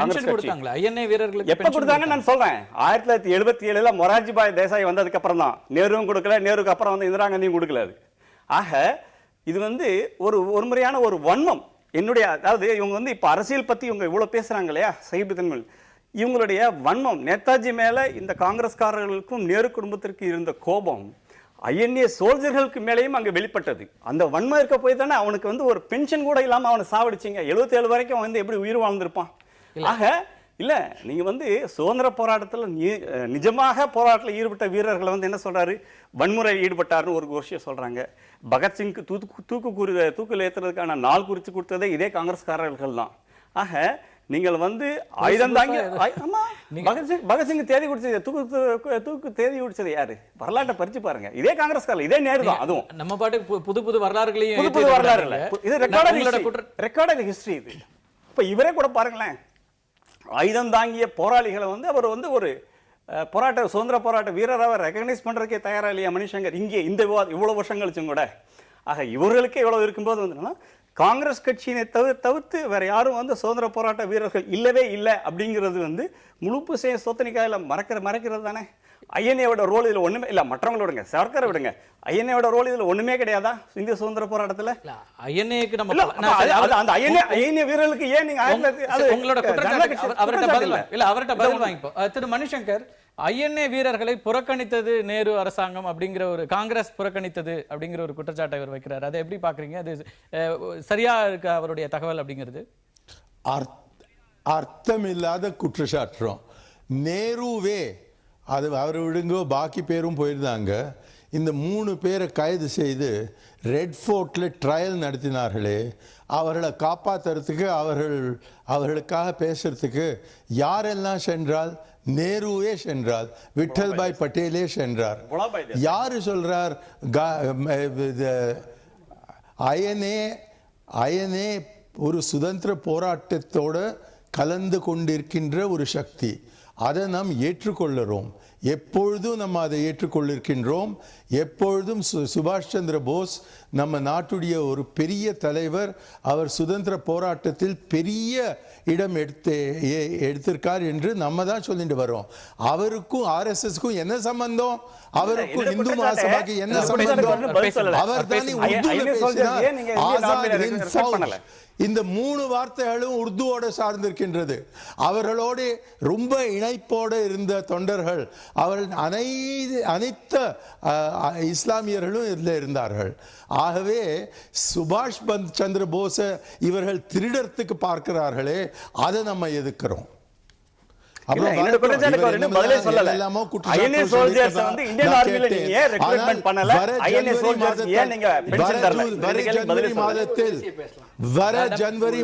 S7: எப்போ கொடுத்தாங்க நான் சொல்றேன், 1977 மொரார்ஜி பாய் தேசாய் வந்ததுக்கு அப்புறம் தான், நேருவும் கொடுக்கல, நேருக்கு அப்புறம் இந்திரா காந்தியும் கொடுக்கல. ஆக இது ஒரு முறையான ஒரு வன்மம். என்னுடைய அதாவது இவங்க இப்போ அரசியல் பத்தி இவங்க இவ்வளவு பேசுறாங்க இல்லையா, சைபுதன்மல், இவங்களுடைய வன்மம் நேதாஜி மேல இந்த காங்கிரஸ்காரர்களுக்கும் நேரு குடும்பத்திற்கு இருந்த கோபம் ஐஎன்ஏ சோல்ஜர்களுக்கு மேலேயும் அங்கே வெளிப்பட்டது. அந்த வன்மம் இருக்க போய் தானே அவனுக்கு ஒரு பென்ஷன் கூட இல்லாமல் அவனை சாவடிச்சிங்க. 77 வரைக்கும் எப்படி உயிர் வாழ்ந்திருப்பான். ஆக இல்லை, நீங்கள் சுதந்திர போராட்டத்தில் நிஜமாக போராட்டத்தில் ஈடுபட்ட வீரர்களை என்ன சொல்கிறாரு, வன்முறையில் ஈடுபட்டார்னு ஒரு விஷயம் சொல்கிறாங்க. பகத்சிங்க்கு தூக்கில் ஏற்றுறதுக்கான நாள் குறித்து கொடுத்ததே இதே காங்கிரஸ்காரர்கள் தான். ஆக நீங்கள் ஆயுதம் தாங்கி பகத்சிங் தேதி குடிச்சது, தூக்கு தேதி குடிச்சது யாரு, வரலாற்றை பறிச்சு பாருங்க, இதே காங்கிரஸ்காரர், இதே நேரு தான். அதுவும்
S3: நம்ம பாட்டுக்கு புது வரலாறுகளையும்
S7: புது வரலாறு இல்லை, இது ரெக்கார்டட் ஹிஸ்டரி. இது இப்போ இவரே கூட பாருங்களேன், ஆயுதம் தாங்கிய போராளிகளை அவர் ஒரு சுதந்திர போராட்ட வீரராக ரெகக்னைஸ் பண்றதுக்கே தயாரா இல்லையா மணிசங்கர், இங்கே இந்த இவ்வளவு வருஷம் கழிச்சும் கூட. ஆக இவர்களுக்கே இவ்வளவு இருக்கும்போது காங்கிரஸ் கட்சியினை தவிர்த்து வேற யாரும் சுதந்திர போராட்ட வீரர்கள் இல்லவே இல்லை அப்படிங்கிறது முழுப்பு செய்ய சோத்தனிக்காயில் மறைக்கிறது தானே. ஐஎன்ஏவோட ரோல் இதுல ஒண்ணுமே இல்ல. மற்றவங்கள விடுங்க, சர்க்காரை விடுங்க, ஐஎன்ஏவோட ரோல் இதுல ஒண்ணுமே கிடையாதா இந்திய சுதந்திர போராட்டத்துல?
S3: ஐஎன்ஏக்கு நம்ம
S7: இல்ல, அந்த ஐஎன்ஏ வீரர்களுக்கு ஏன் நீங்க
S3: உங்களோட குற்றச்சாட்டு அவர்கிட்ட பதில் இல்ல, அவர்கிட்ட பதில் வாங்கிப்போம். திரு மணிசங்கர், ஐஎன்ஏ வீரர்களை புறக்கணித்தது நேரு அரசாங்கம் அப்படிங்கிற ஒரு காங்கிரஸ் புறக்கணித்தது அப்படிங்கிற ஒரு குற்றச்சாட்டை அவர் வைக்கிறார். அதை எப்படி பாக்குறீங்க? அது சரியா இருக்கு அவருடைய தகவல் அப்படிங்கிறது?
S4: அர்த்தமில்லாத குற்றச்சாட்டுறோம். நேருவே அது அவர் விடுங்கோ, பாக்கி பேரும் போயிருந்தாங்க. இந்த 3 பேரை கைது செய்து ரெட் ஃபோர்ட்ல ட்ரையல் நடத்தினார்களே, அவர்களை காப்பாற்றுறதுக்கு அவர்களுக்காக பேசுறதுக்கு யாரெல்லாம் சென்றால்? நேருவே சென்றால், விட்டல் பாய் பட்டேலே சென்றார். யாரு சொல்றார்? ஐஎன்ஏ ஒரு சுதந்திர போராட்டத்தோட கலந்து கொண்டிருக்கின்ற ஒரு சக்தி. அதை நாம் ஏற்றுக்கொள்ளுறோம். எப்பொழுதும் நம்ம அதை ஏற்றுக்கொள்ளிருக்கின்றோம். எப்பொழுதும் சுபாஷ் சந்திர போஸ் நம்ம நாட்டுடைய ஒரு பெரிய தலைவர். அவர் சுதந்திர போராட்டத்தில் பெரிய இடம் எடுத்திருக்கார் என்று நம்ம தான் சொல்லிட்டு வரோம். அவருக்கும் RSSக்கும் என்ன சம்பந்தம்? அவருக்கும் இந்து மகாசபாக்கு என்ன சம்பந்தம்? அவர் தானே உருதுல பேசினார். ஆசாத் ஹிந்த் ஃபௌஜ். இந்த 3 வார்த்தைகளும் உருதுவோட சார்ந்திருக்கின்றது. அவர்களோடு ரொம்ப இணைப்போடு இருந்த தொண்டர்கள், அவர்கள் அனைத்து இஸ்லாமியர்களும் இதில் இருந்தார்கள். ஆகவே சுபாஷ் சந்திர போஸ இவர்கள் திருடத்துக்கு பார்க்கிறார்களே, அதை நம்ம எதிர்க்கிறோம். வர ஜனவரி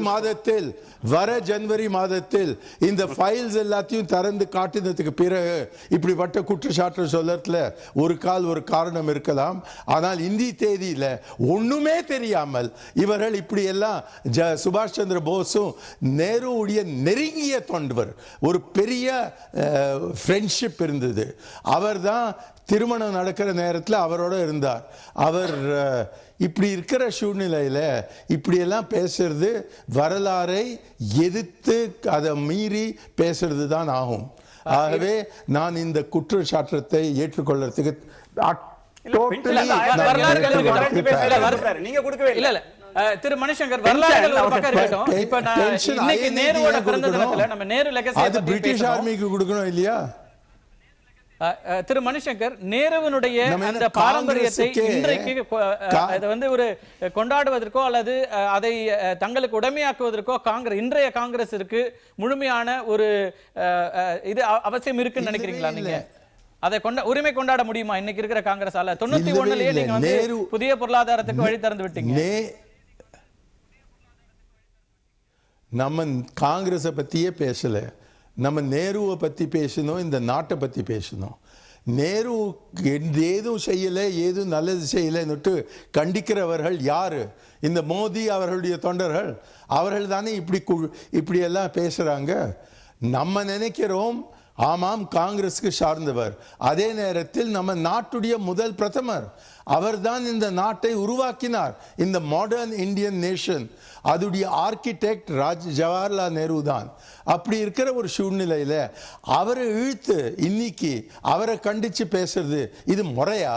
S4: மாதத்தில் இந்த ஃபைல்ஸ் எல்லாத்தையும் திறந்து காட்டினதுக்கு பிறகு இப்படிப்பட்ட குற்றச்சாட்டு சொல்லத்துல ஒரு காரணம் இருக்கலாம். ஆனால் இந்தி தேதியில ஒண்ணுமே தெரியாமல் இவர்கள் இப்படி எல்லாம் சுபாஷ் சந்திர போஸும் நேருவுடைய நெருங்கிய தொண்டவர், ஒரு பெரிய ஃப்ரெண்ட்ஷிப் இருந்தது. அவர் தான் திருமணம் நடக்கிற நேரத்தில் அவரோட இருந்தார். அவர் இப்படி இருக்கிற சூழ்நிலையில் இப்படியெல்லாம் பேசுறது வரலாறை எதிர்த்து அதை மீறி பேசுறது தான் ஆகும். ஆகவே நான் இந்த குற்றச்சாட்டத்தை ஏற்றுக்கொள்றதுக்கு
S3: திரு மணிசங்கர், வரலாறுகள் ஒரு பக்கம் இருக்கட்டும். இப்ப இன்னைக்கு நேருவோட பிறந்த தினத்துல நம்ம நேரு லெகசி
S4: அது பிரிட்டிஷ் ஆர்மிக்கு கொடுக்கணும் இல்லையா?
S3: திரு மணிசங்கர், நேருவினுடைய அந்த பாரம்பரியத்தை இன்றைக்கு ஒரு கொண்டாடுவதற்கோ அல்லது அதை தங்களுக்கு உடைமையாக்குவதற்கோ இன்றைய காங்கிரஸிற்கு முழுமையான ஒரு இது அவசியம் இருக்குன்னு நினைக்கிறீங்களா? நீங்க அதை உரிமை கொண்டாட முடியுமா இன்னைக்கு இருக்கிற காங்கிரஸால? 91லயே நீங்க வந்து புதிய பொருளாதாரத்துக்கு வழி திறந்து விட்டீங்க.
S4: நம்ம காங்கிரஸை பத்தியே பேசல, நம்ம நேருவை பத்தி பேசணும், இந்த நாட்டை பத்தி பேசணும். நேரு ஏதும் செய்யலை, ஏதும் நல்லது செய்யலைன்னுட்டு கண்டிக்கிறவர்கள் யாரு? இந்த மோடி அவர்களுடைய தொண்டர்கள். அவர்கள் தானே இப்படி எல்லாம் பேசுறாங்க. நம்ம நினைக்கிறோம் ஆமாம் காங்கிரஸுக்கு சார்ந்தவர், அதே நேரத்தில் நம்ம நாட்டுடைய முதல் பிரதமர். அவர்தான் இந்த நாட்டை உருவாக்கினார், இந்த மாடர்ன் இந்தியன் நேஷன். அதுடைய ஆர்கிடெக்ட் ஜவஹர்லால் நேரு தான். அப்படி இருக்கிற ஒரு சூழ்நிலையில அவரை இழுத்து இன்னைக்கு அவரை கண்டிச்சு பேசுறது இது முறையா?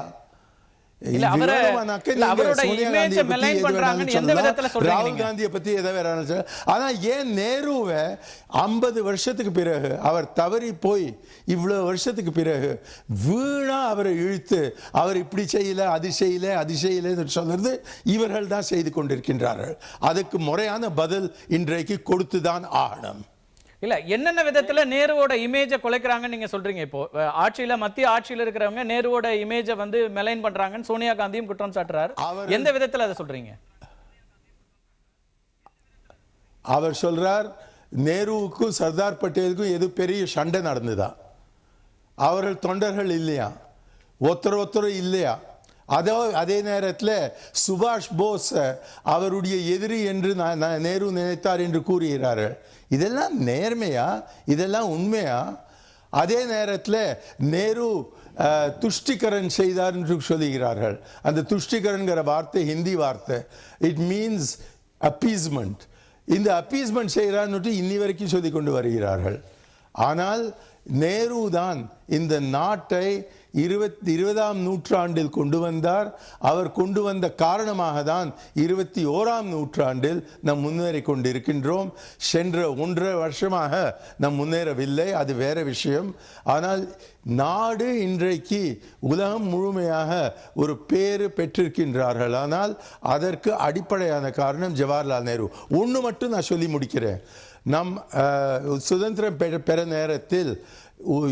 S4: ராகுல் காந்தியை பத்தி எதை வேற, ஆனா ஏன் நேருவை 50 வருஷத்துக்கு பிறகு அவர் தவறி போய் இவ்வளவு வருஷத்துக்கு பிறகு வீணா அவரை இழுத்து அவர் இப்படி செய்யல அது செய்யல சொல்றது இவர்கள் தான் செய்து கொண்டிருக்கின்றார்கள். அதுக்கு முறையான பதில் இன்றைக்கு கொடுத்துதான் ஆகணும்.
S3: இல்ல என்னென்ன விதத்துல நேருவோட இமேஜை குலைக்கிறாங்க நீங்க சொல்றீங்க? இப்போ ஆட்சியில மத்திய ஆட்சியில இருக்கிறவங்க நேருவோட இமேஜை வந்து மெலைன் பண்றாங்கன்னு சோனியா காந்தியும் குற்றம் சாட்டுறாரு. எந்த விதத்துல அதை சொல்றீங்க?
S4: அவர் சொல்றார் நேருவுக்கும் சர்தார் பட்டேலுக்கும் எது பெரிய சண்டை நடந்ததா? அவர்கள் தொண்டர்கள் இல்லையா? ஒருத்தர் இல்லையா? அதே நேரத்தில் சுபாஷ் போஸ் அவருடைய எதிரி என்று நேரு நினைத்தார் என்று கூறுகிறார்கள். இதெல்லாம் நேர்மையா? இதெல்லாம் உண்மையா? அதே நேரத்தில் நேரு துஷ்டிகரன் செய்தார் என்று சொல்லுகிறார்கள். அந்த துஷ்டிகரன்கிற வார்த்தை ஹிந்தி வார்த்தை. It means appeasement. இந்த அப்பீஸ்மெண்ட் செய்கிறான்னு இன்னி வரைக்கும் சொல்லி கொண்டு வருகிறார்கள். ஆனால் நேரு தான் இந்த நாட்டை 20ஆம் நூற்றாண்டில் கொண்டு வந்தார். அவர் கொண்டு வந்த காரணமாக தான் 21ஆம் நூற்றாண்டில் நாம் முன்னேறி கொண்டிருக்கின்றோம். சென்ற 1.5 வருஷமாக நாம் முன்னேறவில்லை, அது வேற விஷயம். ஆனால் நாடு இன்றைக்கு உலகம் முழுமையாக ஒரு பேரு பெற்றிருக்கின்றார்கள். ஆனால் அதற்கு அடிப்படையான காரணம் ஜவஹர்லால் நேரு. ஒன்று மட்டும் நான் சொல்லி முடிக்கிறேன். நம் சுதந்திரம் பெற நேரத்தில்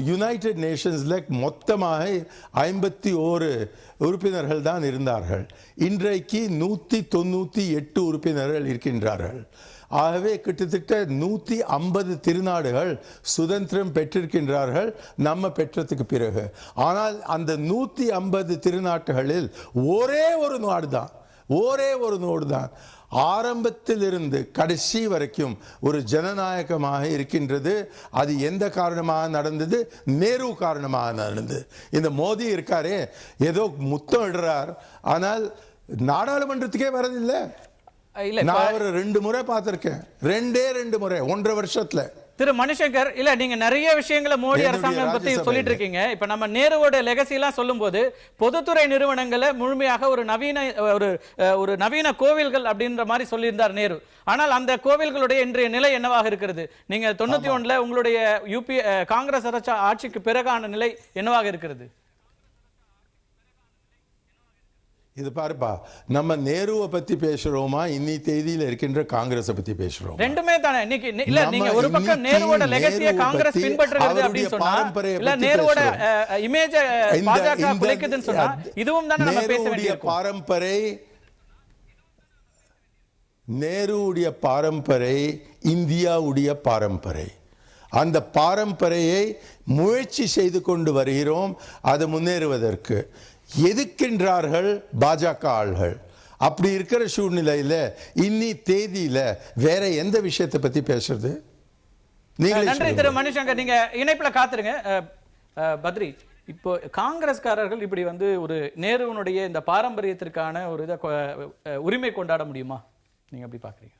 S4: யுனைடெட் நேஷன்ஸ்ல மொத்தமாக 51 உறுப்பினர்கள் தான் இருந்தார்கள். இன்றைக்கு 198 உறுப்பினர்கள் இருக்கின்றார்கள். ஆகவே கிட்டத்தட்ட 150 திருநாடுகள் சுதந்திரம் பெற்றிருக்கின்றார்கள் நம்ம பெற்றதுக்கு பிறகு. ஆனால் அந்த 150 திருநாட்டுகளில் ஒரே ஒரு நாடு தான் ஆரம்பத்திலிருந்து கடைசி வரைக்கும் ஒரு ஜனநாயகமாக இருக்கின்றது. அது எந்த காரணமாக நடந்தது? நேரு காரணமாக நடந்தது. இந்த மோடி இருக்காரே ஏதோ முத்தம் இடுறார், ஆனால் நாடாளுமன்றத்துக்கே வரதில்லை. நான் ஒரு 2 முறை பார்த்திருக்கேன். 2 முறை 1.5 வருஷத்துல.
S3: திரு மணிசங்கர், இல்ல நீங்க நிறைய விஷயங்களை மோடி அரசாங்கம் பத்தி சொல்லிட்டு இருக்கீங்க. இப்ப நம்ம நேருவோட லெகசி எல்லாம் சொல்லும் போது பொதுத்துறை நிறுவனங்களை முழுமையாக ஒரு நவீன கோவில்கள் அப்படின்ற மாதிரி சொல்லியிருந்தார் நேரு. ஆனால் அந்த கோவில்களுடைய இன்றைய நிலை என்னவாக இருக்கிறது? நீங்க 91ல உங்களுடைய காங்கிரஸ் ஆட்சிக்கு பிறகான நிலை என்னவாக இருக்கிறது?
S4: இது பாருப்பா, நம்ம நேருவை பத்தி பேசுறோமா இன்னி தேதியில இருக்கின்ற காங்கிரஸை பத்தி பேசுறோம்?
S3: ரெண்டுமே தானே. இன்னைக்கு இல்ல நீங்க ஒரு பக்கம் நேருவோட லெகசியை காங்கிரஸ் பின்பற்றுகிறது அப்படின்னு சொன்னா, இல்ல நேருவோட இமேஜ் பாஜக குலைக்குதுன்னு சொன்னா, இதுவும் தானே நம்ம பேச வேண்டியிருக்கும்.
S4: நேருவுடைய பாரம்பரை இந்தியாவுடைய பாரம்பரை. அந்த பாரம்பரையை முயற்சி செய்து கொண்டு வருகிறோம். அது முன்னேறுவதற்கு எதிர்க்கின்றார்கள் பாஜக ஆள்கள். அப்படி இருக்கிற சூழ்நிலையில இன்னி தேதியில வேற எந்த விஷயத்தை பத்தி பேசுறது?
S3: நன்றி திரு மணிசங்கர், நீங்க இணைப்புல காத்துருங்க. பத்ரி, இப்போ காங்கிரஸ்காரர்கள் இப்படி ஒரு நேருவனுடைய இந்த பாரம்பரியத்திற்கான ஒரு உரிமை கொண்டாட முடியுமா? நீங்க எப்படி பாக்குறீங்க?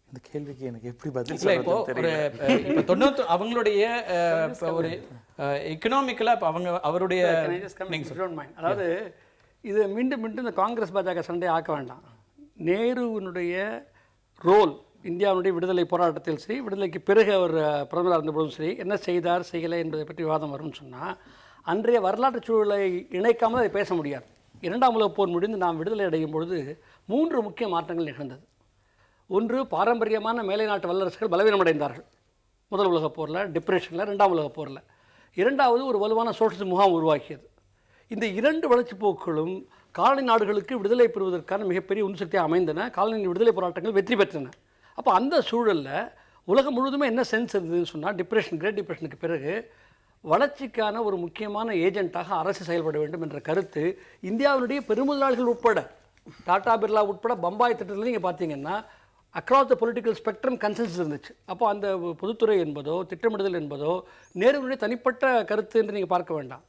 S5: இந்த கேள்விக்கு எனக்கு எப்படி பதில்
S3: இல்லை. இப்போ இப்போ 90 அவங்களுடைய ஒரு எக்கனாமிக்கலா அவருடைய
S6: அதாவது இது மீண்டும் இந்த காங்கிரஸ் பாஜக சண்டை ஆக்க வேண்டாம். நேருவினுடைய ரோல் இந்தியாவுடைய விடுதலை போராட்டத்தில் சரி, விடுதலைக்கு பிறகு அவர் பிரதமராக இருந்தபோதும் சரி, என்ன செய்தார் செய்யலை என்பதை பற்றி விவாதம் வரும்னு சொன்னால், அன்றைய வரலாற்று சூழலை இணைக்காமல் அதை பேச முடியாது. 2ஆம் உலகப் போர் முடிந்து நாம் விடுதலை அடையும் பொழுது 3 முக்கிய மாற்றங்கள் நிகழ்ந்தது. ஒன்று, பாரம்பரியமான மேலை நாட்டு வல்லரசுகள் பலவீனமடைந்தார்கள். முதல் உலகப் போரில், டிப்ரெஷனில், 2ஆம் உலகப் போரில். 2வது, ஒரு வலுவான சோஷலிச முகாம் உருவாக்கியது. இந்த 2 வளர்ச்சி போக்குகளும் காலனி நாடுகளுக்கு விடுதலை பெறுவதற்கான மிகப்பெரிய உந்துசக்தியாக அமைந்தன. காலனி விடுதலை போராட்டங்கள் வெற்றி பெற்றன. அப்போ அந்த சூழலில் உலகம் முழுவதுமே என்ன சென்ஸ் இருந்ததுன்னு சொன்னால், கிரேட் டிப்ரெஷனுக்கு பிறகு வளர்ச்சிக்கான ஒரு முக்கியமான ஏஜென்ட்டாக அரசு செயல்பட வேண்டும் என்ற கருத்து இந்தியாவினுடைய பெருமுதலாளிகள் உட்பட, டாடா பிர்லா உட்பட பம்பாய் திட்டத்தில் நீங்கள் பார்த்தீங்கன்னா across the political spectrum consensus இருந்துச்சு. அப்போ அந்த பொதுத்துறை என்பதோ திட்டமிடுதல் என்பதோ நேருவினுடைய தனிப்பட்ட கருத்து என்று நீங்கள் பார்க்க வேண்டாம்.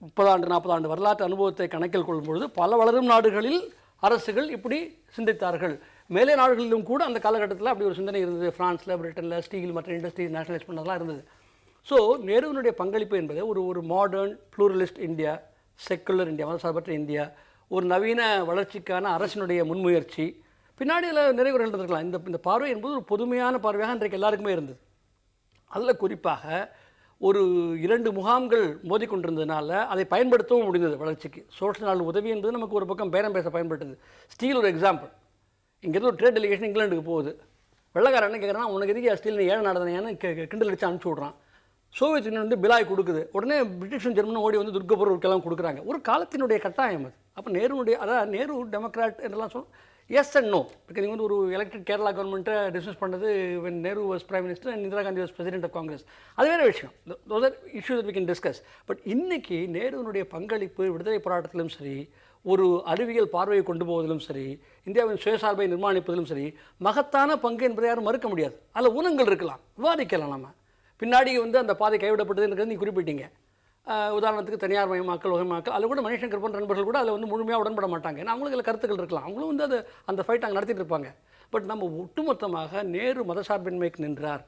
S6: 30 ஆண்டு 40 ஆண்டு வரலாற்று அனுபவத்தை கணக்கில் கொள்ளும்பொழுது பல வளரும் நாடுகளில் அரசுகள் இப்படி சிந்தித்தார்கள். மேலே நாடுகளிலும் கூட அந்த காலகட்டத்தில் அப்படி ஒரு சிந்தனை இருந்தது. ஃப்ரான்ஸில், பிரிட்டனில் ஸ்டீல் மற்ற இண்டஸ்ட்ரீஸ் நேஷனலைஸ் பண்ணதெல்லாம் இருந்தது. ஸோ நேருவினுடைய பங்களிப்பு என்பது ஒரு மாடர்ன் ப்ளூரலிஸ்ட் இந்தியா, செக்குலர் இந்தியா, மதசார்பற்ற இந்தியா, ஒரு நவீன வளர்ச்சிக்கான அரசினுடைய முன்முயற்சி, பின்னாடி அதில் நிறைவுகள் இருந்திருக்கலாம். இந்த பார்வை என்பது ஒரு பொதுமையான பார்வையாக இன்றைக்கு எல்லாருக்குமே இருந்தது. அதில் குறிப்பாக ஒரு 2 முகாம்கள் மோதிக்கொண்டிருந்ததுனால அதை பயன்படுத்தவும் முடிந்தது வளர்ச்சிக்கு. சோஷியல் நாள் உதவி என்பது நமக்கு ஒரு பக்கம் பேரம் பேச பயன்படுத்துது. ஸ்டீல் ஒரு எக்ஸாம்பிள். இங்கேருந்து ஒரு ட்ரேட் டெலிகேஷன் இங்கிலாந்துக்கு போகுது. வெள்ளக்காரன் என்ன கேட்குறான், உனக்கு எதுக்கு ஸ்டீல் நீ 7 நாடுதானேன்னு கிண்டல் அடித்து அனுப்பிச்சி விட்றான். சோவியத் யூனியன் பிலாய் கொடுக்குது. உடனே பிரிட்டிஷும் ஜெர்மனும் ஓடி துர்கபூருக்கெல்லாம் கொடுக்குறாங்க. ஒரு காலத்தினுடைய கட்டாயம் அது. அப்போ நேருடைய, அதாவது நேரு டெமோக்ராட் என்றெல்லாம் சொல்லும். Yes and no. பிகாஸ் நீங்கள் ஒரு எலெக்டட் கேரளா கவர்மெண்ட்டை டிஸ்மிஸ் பண்ணது when Nehru was prime minister and Indira Gandhi was president of Congress. அது வேறு விஷயம். Those are issues that we can discuss. But இன்னைக்கு நேருனுடைய பங்களிப்பு விடுதலை போராட்டத்திலும் சரி, ஒரு அறிவியல் பார்வையை கொண்டு போவதிலும் சரி, இந்தியாவின் சுயசார்பை நிர்மாணிப்பதிலும் சரி, மகத்தான பங்கு என்பதை யாரும் மறுக்க முடியாது. அதில் ஊனங்கள் இருக்கலாம், விவாதிக்கலாம். நம்ம பின்னாடி அந்த பாதை கைவிடப்பட்டதுன்றது நீங்கள் குறிப்பிட்டீங்க. உதாரணத்துக்கு தனியார் மயமாக்கல், வகைமாக்கல், அதில் கூட மணிசங்கர் போன்ற நண்பர்கள் கூட அதில் முழுமையாக உடன்பட மாட்டாங்க. ஏன்னா அவங்களுக்கு அதில் கருத்துக்கள் இருக்கலாம். அவங்களும் அந்த ஃபைட் அங்கே நடத்திட்டு இருப்பாங்க. பட் நம்ம ஒட்டுமொத்தமாக நேரு மதசார்பின்மைக்கு நின்றார்,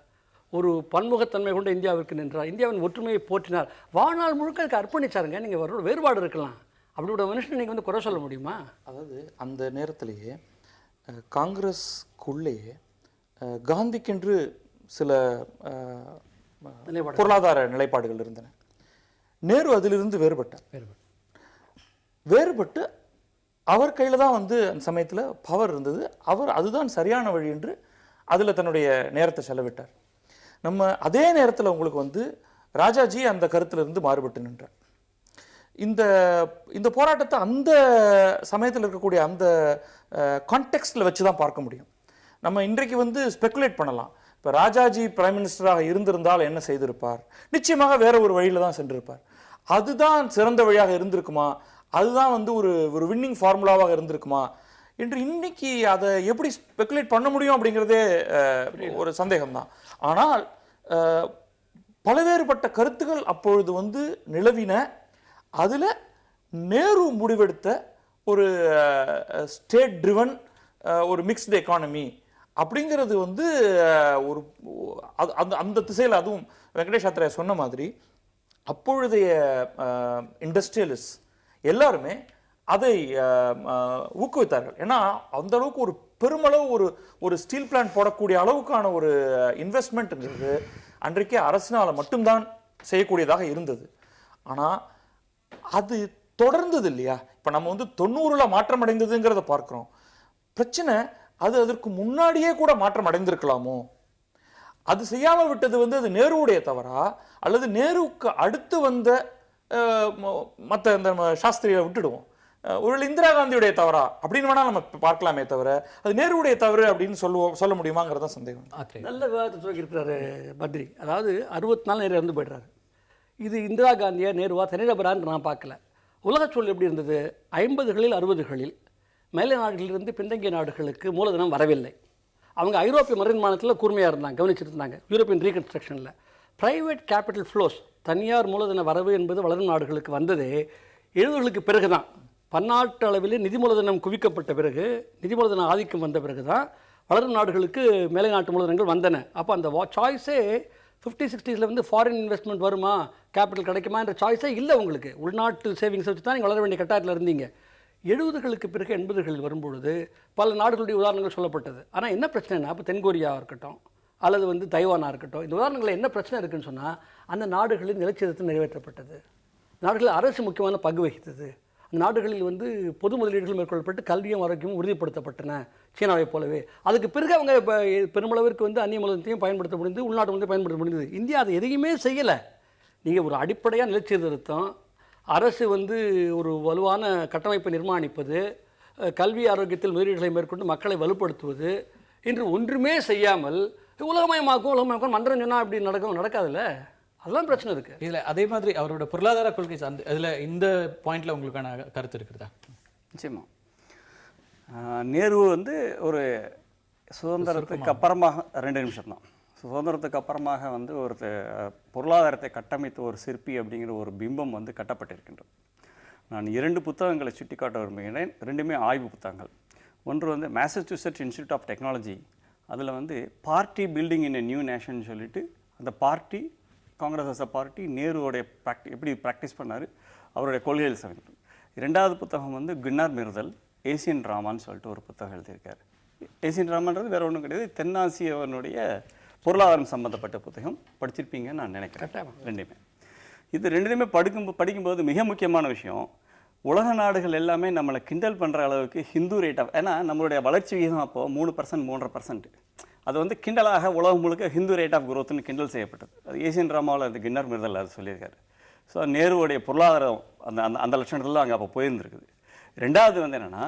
S6: ஒரு பன்முகத்தன்மை கொண்ட இந்தியாவிற்கு நின்றார், இந்தியாவின் ஒற்றுமையை போற்றினார், வாழ்நாள் முழுக்க அதுக்கு அர்ப்பணிச்சாருங்க. நீங்கள் வேறுபாடு இருக்கலாம், அப்படியோட மனுஷனை நீங்கள் வந்து குறை சொல்ல முடியுமா?
S5: அதாவது அந்த நேரத்திலேயே காங்கிரஸ்க்குள்ளேயே காந்திக்கென்று சில பொருளாதார நிலைப்பாடுகள் இருந்தன. நேரு அதிலிருந்து வேறுபட்டு அவர் கையில் தான் வந்து அந்த சமயத்தில் பவர் இருந்தது. அவர் அதுதான் சரியான வழி என்று அதில் தன்னுடைய நேரத்தை செலவிட்டார். நம்ம அதே நேரத்தில் உங்களுக்கு வந்து ராஜாஜி அந்த கருத்திலிருந்து மாறுபட்டு நின்றார். இந்த போராட்டத்தை அந்த சமயத்தில் இருக்கக்கூடிய அந்த கான்டெக்ஸ்டில் வச்சு தான் பார்க்க முடியும். நம்ம இன்றைக்கு வந்து ஸ்பெகுலேட் பண்ணலாம். இப்போ ராஜாஜி பிரைம் மினிஸ்டராக இருந்திருந்தால் என்ன செய்திருப்பார்? நிச்சயமாக வேற ஒரு வழியில் தான் சென்றிருப்பார். அதுதான் சிறந்த வழியாக இருந்திருக்குமா, அதுதான் வந்து ஒரு வின்னிங் ஃபார்முலாவாக இருந்திருக்குமா என்று இன்னைக்கு அதை எப்படி ஸ்பெகுலேட் பண்ண முடியும் அப்படிங்கிறதே ஒரு சந்தேகம்தான். ஆனால் பலவேறுபட்ட கருத்துக்கள் அப்பொழுது வந்து நிலவின. அதில் நேரு முடிவெடுத்த ஒரு ஸ்டேட் ட்ரிவன் ஒரு மிக்ஸ்டு எக்கானமி அப்படிங்கிறது வந்து ஒரு அந்த திசையில், அதுவும் வெங்கடேஷ் ஆத்ரேயா சொன்ன மாதிரி அப்பொழுதைய இண்டஸ்ட்ரியலிஸ்ட் எல்லாருமே அதை ஊக்குவித்தார்கள். ஏன்னா அந்த அளவுக்கு ஒரு பெருமளவு ஒரு ஸ்டீல் பிளான்ட் போடக்கூடிய அளவுக்கான ஒரு இன்வெஸ்ட்மெண்ட்ங்கிறது அன்றைக்கே அரசினால் மட்டும்தான் செய்யக்கூடியதாக இருந்தது. ஆனால் அது தொடர்ந்தது இல்லையா? இப்போ நம்ம வந்து 90ல் மாற்றம் அடைந்ததுங்கிறத பார்க்குறோம். பிரச்சனை அது அதற்கு முன்னாடியே கூட மாற்றம் அடைந்திருக்கலாமோ? அது செய்யாமல் விட்டது வந்து அது நேருவுடைய தவறா, அல்லது நேருவுக்கு அடுத்து வந்த மற்ற இந்த சாஸ்திரியை விட்டுடுவோம், ஒரு இந்திரா காந்தியுடைய தவறா அப்படின்னு வேணா நம்ம பார்க்கலாமே தவிர அது நேருவுடைய தவறு அப்படின்னு சொல்ல முடியுமாங்கிறத சந்தேகம்.
S6: நல்ல விவாதத்தை துவக்கியிருக்கிறாரு பத்ரி. அதாவது 64 நேரு இறந்து போய்ட்றாரு. இது இந்திரா காந்தியா நேருவா தனிநபரான்னு நான் பார்க்கல. உலகச் சூழல் எப்படி இருந்தது? 50களில் 60களில் மேலை நாடுகளிலிருந்து பின்தங்கிய நாடுகளுக்கு மூலதனம் வரவில்லை. அவங்க ஐரோப்பிய மறுநிர்மாணத்தில் கூர்மையாக இருந்தாங்க, கவனிச்சுட்டு இருந்தாங்க. யூரோப்பியன் ரீகன்ஸ்ட்ரக்ஷனில் ப்ரைவேட் கேபிட்டல் ஃப்ளோஸ், தனியார் மூலதன வரவு என்பது வளரும் நாடுகளுக்கு வந்ததே 70களுக்கு பிறகு தான். பன்னாட்டு அளவில் நிதி மூலதனம் குவிக்கப்பட்ட பிறகு, நிதி மூலதன ஆதிக்கம் வந்த பிறகு தான் வளரும் நாடுகளுக்கு மேலை நாட்டு மூலதனங்கள் வந்தன. அப்போ அந்த சாய்ஸே 50-60ஸில் வந்து ஃபாரின் இன்வெஸ்ட்மெண்ட் வருமா, கேபிட்டல் கிடைக்குமா என்ற சாய்ஸே இல்லை. உங்களுக்கு உள்நாட்டு சேவிங்ஸ் வச்சு தான் நீங்கள் வளர வேண்டிய கட்டாயத்தில் இருந்தீங்க. 70களுக்கு பிறகு 80களில் வரும்பொழுது பல நாடுகளுடைய உதாரணங்கள் சொல்லப்பட்டது. ஆனால் என்ன பிரச்சனைனா, இப்போ தென்கொரியாவாக இருக்கட்டும் அல்லது வந்து தைவானாக இருக்கட்டும், இந்த உதாரணங்களில் என்ன பிரச்சனை இருக்குதுன்னு சொன்னால், அந்த நாடுகளில் நிலச்சேதத்தை நிறைவேற்றப்பட்டது, நாடுகளில் அரசு முக்கியமான பங்கு வகித்தது, அந்த நாடுகளில் வந்து பொது முதலீடுகள் மேற்கொள்ளப்பட்டு கல்வியும் ஆரோக்கியமும் உறுதிப்படுத்தப்பட்டன சீனாவை போலவே. அதுக்கு பிறகு அவங்க பெருமளவிற்கு வந்து அந்நிய மூலத்தையும் பயன்படுத்த முடிந்தது, உள்நாட்டு மூலத்தையும் பயன்படுத்த முடிந்தது. இந்தியா அதை எதையுமே செய்யலை. நீங்கள் ஒரு அடிப்படையாக நிலச்சீர்திருத்தம், அரசு வந்து ஒரு வலுவான கட்டமைப்பை நிர்மாணிப்பது, கல்வி ஆரோக்கியத்தில் முதலீடுகளை மேற்கொண்டு மக்களை வலுப்படுத்துவது என்று ஒன்றுமே செய்யாமல் உலகமயமாக்கும் மன்றம் சொன்னால் அப்படி நடக்காதுல்ல. அதெல்லாம் பிரச்சனை இருக்குது
S3: இதில். அதே மாதிரி அவரோட பொருளாதார கொள்கை அந்த இதில் இந்த பாயிண்டில் உங்களுக்கான கருத்து இருக்கிறதா?
S7: நிச்சயமா நேரு வந்து ஒரு சுதந்திரத்துக்கு அப்புறமாக 2 நிமிஷம் தான், சுதந்திரத்துக்கு அப்புறமாக வந்து ஒரு பொருளாதாரத்தை கட்டமைத்த ஒரு சிற்பி அப்படிங்கிற ஒரு பிம்பம் வந்து கட்டப்பட்டிருக்கின்றது. நான் 2 புத்தகங்களை சுட்டிக்காட்ட விரும்புகிறேன். 2மே ஆய்வு புத்தகங்கள். ஒன்று வந்து மேசச்சூசெட்ஸ் இன்ஸ்டியூட் ஆஃப் டெக்னாலஜி, அதில் வந்து party building in a new nation சொல்லிட்டு, அந்த party Congress as a party நேருவோடைய எப்படி ப்ராக்டிஸ் பண்ணார், அவருடைய கொள்கைகள் சமைப்பு. 2வது புத்தகம் வந்து குன்னார் மிர்தல் ஏசியன் ட்ராமான்னு சொல்லிட்டு ஒரு புத்தகம் எழுதியிருக்காரு. ஏசியன் ட்ராமான்றது வேறு ஒன்றும் கிடையாது, தென்னாசியவனுடைய பொருளாதாரம் சம்மந்தப்பட்ட புத்தகம். படிச்சிருப்பீங்கன்னு நான் நினைக்கிறேன். 2மே இது 2மே படிக்கும்போது மிக முக்கியமான விஷயம், உலக நாடுகள் எல்லாமே நம்மளை கிண்டல் பண்ணுற அளவுக்கு ஹிந்து ரேட் ஆஃப், ஏன்னா நம்மளுடைய வளர்ச்சி விகிதம் அப்போது 3% 3.5%. அது வந்து கிண்டலாக உலகம் முழுக்க ஹிந்து ரேட் ஆஃப் குரோத்னு கிண்டல் செய்யப்பட்டது. அது ஏசியன் ட்ராமாவில் அது கின்னர் மிர்தல் அது சொல்லியிருக்காரு. ஸோ நேருவுடைய பொருளாதாரம் அந்த அந்த லட்சணத்தில் அங்கே அப்போ போயிருந்துருக்குது. 2வது வந்து என்னென்னா,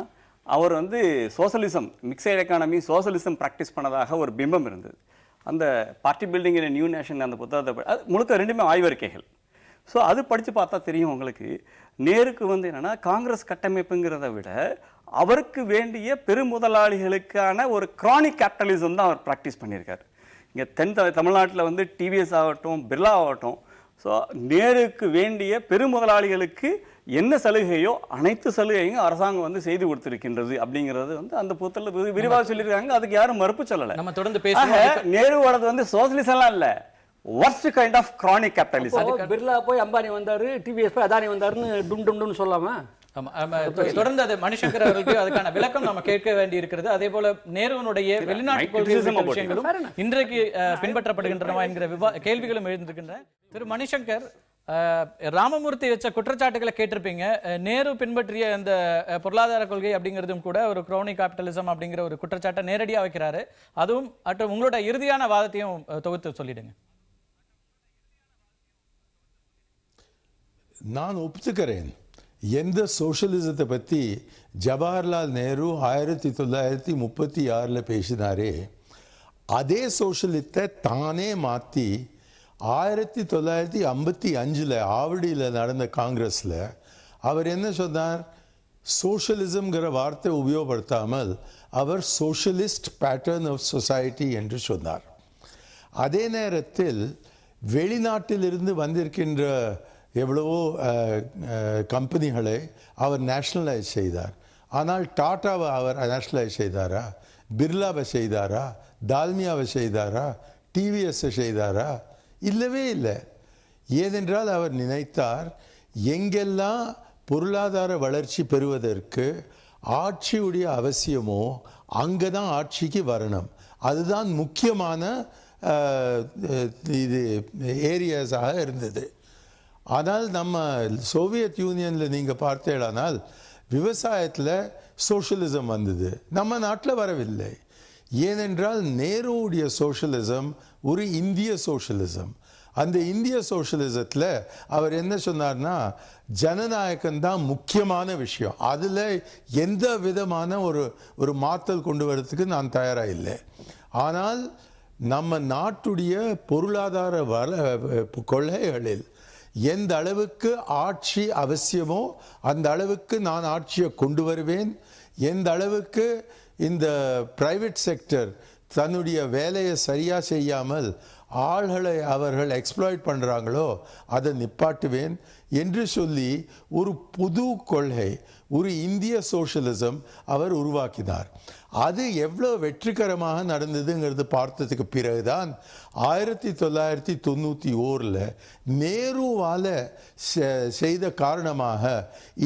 S7: அவர் வந்து சோசலிசம், மிக்சட் எக்கானமி, சோசலிசம் ப்ராக்டிஸ் பண்ணதாக ஒரு பிம்பம் இருந்தது. அந்த பார்ட்டி பில்டிங் இன் நியூ நேஷன் அந்த புத்தகத்தை அது முழுக்க 2மே ஆய்வறிக்கைகள். ஸோ அது படித்து பார்த்தா தெரியும் உங்களுக்கு, நேருக்கு வந்து என்னென்னா காங்கிரஸ் கட்டமைப்புங்கிறத விட அவருக்கு வேண்டிய பெருமுதலாளிகளுக்கான ஒரு கிரானிக் கேபிட்டலிசம் தான் அவர் ப்ராக்டிஸ் பண்ணியிருக்கார். இங்கே தமிழ்நாட்டில் வந்து டிவிஎஸ் ஆகட்டும், பிர்லா ஆகட்டும், ஸோ நேருக்கு வேண்டிய பெருமுதலாளிகளுக்கு என்ன சலுகையோ அனைத்து சலுகையும் அரசாங்கம் வந்து செய்து கொடுத்திருக்கின்றது அப்படிங்கிறது வந்து அந்த புத்தகத்தில் விரிவாக சொல்லியிருக்காங்க. அதுக்கு யாரும் மறுப்பு சொல்லலை.
S3: நம்ம தொடர்ந்து பேசுவோம்.
S7: நேருவோடது வந்து சோசியலிசம்லாம் இல்லை, worst kind of chronic capitalism.
S6: Birla போய் அம்பானி வந்தாரு, டிவிஎஸ் போய் அதானி வந்தாருன்னு டும் டும் டும்னு சொல்லாமா?
S3: தொடர்ந்து அது மணிசங்கர் அவர்களுக்கு அதுக்கான விளக்கம் நம்ம கேட்க வேண்டி இருக்கிறது. அதே போல நேருவனுடைய வெளிநாட்டு கொள்கை விஷயங்களும் இன்றைக்கு பின்பற்றப்படுகின்றன என்கிற கேள்விகளும் எழுந்திருக்கின்றன. திரு மணிசங்கர், ராமமூர்த்தி வச்ச குற்றச்சாட்டுகளை கேட்டிருப்பீங்க. நேரு பின்பற்றிய அந்த பொருளாதார கொள்கை அப்படிங்கிறதும் கூட ஒரு குரோனிக் கேபிட்டலிசம் அப்படிங்கிற ஒரு குற்றச்சாட்டை நேரடியாக வைக்கிறாரு. அதுவும் உங்களோட இறுதியான வாதத்தையும் தொகுத்து சொல்லிடுங்க.
S4: நான் ஒப்புத்துக்கிறேன். எந்த சோஷலிசத்தை பற்றி ஜவஹர்லால் நேரு 1936 பேசினாரே, அதே சோஷலிசத்தை தானே மாற்றி 1955 ஆவடியில் நடந்த காங்கிரஸில் அவர் என்ன சொன்னார்? சோஷலிசம்ங்கிற வார்த்தை உபயோகப்படுத்தாமல் அவர் சோஷலிஸ்ட் பேட்டர்ன் ஆஃப் சொசைட்டி என்று சொன்னார். அதே நேரத்தில் வெளிநாட்டிலிருந்து வந்திருக்கின்ற எவ்வளவோ கம்பெனிகளை அவர் நேஷ்னலைஸ் செய்தார். ஆனால் டாட்டாவை அவர் நேஷ்னலைஸ் செய்தாரா? பிர்லாவை செய்தாரா? டால்மியாவை செய்தாரா? டிவிஎஸ்ஸை செய்தாரா? இல்லவே இல்லை. ஏனென்றால் அவர் நினைத்தார், எங்கெல்லாம் பொருளாதார வளர்ச்சி பெறுவதற்கு ஆட்சியுடைய அவசியமோ அங்கே தான் ஆட்சிக்கு வரணும். அதுதான் முக்கியமான இது ஏரியாஸாக இருந்தது. ஆனால் நம்ம சோவியத் யூனியனில் நீங்கள் பார்த்தேடானால் விவசாயத்தில் சோஷலிசம் வந்தது, நம்ம நாட்டில் வரவில்லை. ஏனென்றால் நேருவுடைய சோஷலிசம் ஒரு இந்திய சோஷலிசம். அந்த இந்திய சோஷலிசத்தில் அவர் என்ன சொன்னார்னா, ஜனநாயகம் தான் முக்கியமான விஷயம், அதில் எந்த விதமான ஒரு மாற்றல் கொண்டு வரதுக்கு நான் தயாராக இல்லை. ஆனால் நம்ம நாட்டுடைய பொருளாதார கொள்கைகளில் எந்த அளவுக்கு ஆட்சி அவசியமோ அந்த அளவுக்கு நான் ஆட்சியை கொண்டு வருவேன். எந்த அளவுக்கு இந்த பிரைவேட் செக்டர் தன்னுடைய வேலையை சரியாக செய்யாமல் ஆள்களை அவர்கள் எக்ஸ்ப்ளாய்ட் பண்ணுறாங்களோ அதை நிப்பாட்டுவேன் என்று சொல்லி ஒரு புது கொள்கை, ஒரு இந்திய சோஷலிசம் அவர் உருவாக்கினார். அது எவ்வளோ வெற்றிகரமாக நடந்ததுங்கிறது பார்த்ததுக்கு பிறகுதான் 1991 நேருவால் செய்த காரணமாக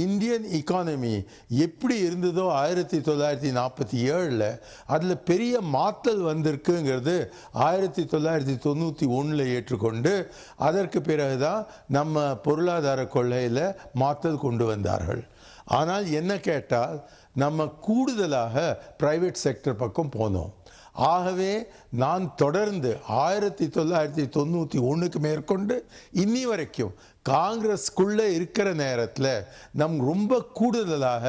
S4: இந்தியன் இக்கானமி எப்படி இருந்ததோ 1947 அதில் பெரிய மாற்றல் வந்திருக்குங்கிறது 1991 ஏற்றுக்கொண்டு அதற்கு பிறகுதான் நம்ம பொருளாதார கொள்கையில் மாற்றல் கொண்டு வந்தார்கள். ஆனால் என்ன கேட்டால் நம்ம கூடுதலாக பிரைவேட் செக்டர் பக்கம் போனோம். ஆகவே நான் தொடர்ந்து 1991 மேற்கொண்டு இன்னி வரைக்கும் காங்கிரஸ்குள்ளே இருக்கிற நேரத்தில் நம் ரொம்ப கூடுதலாக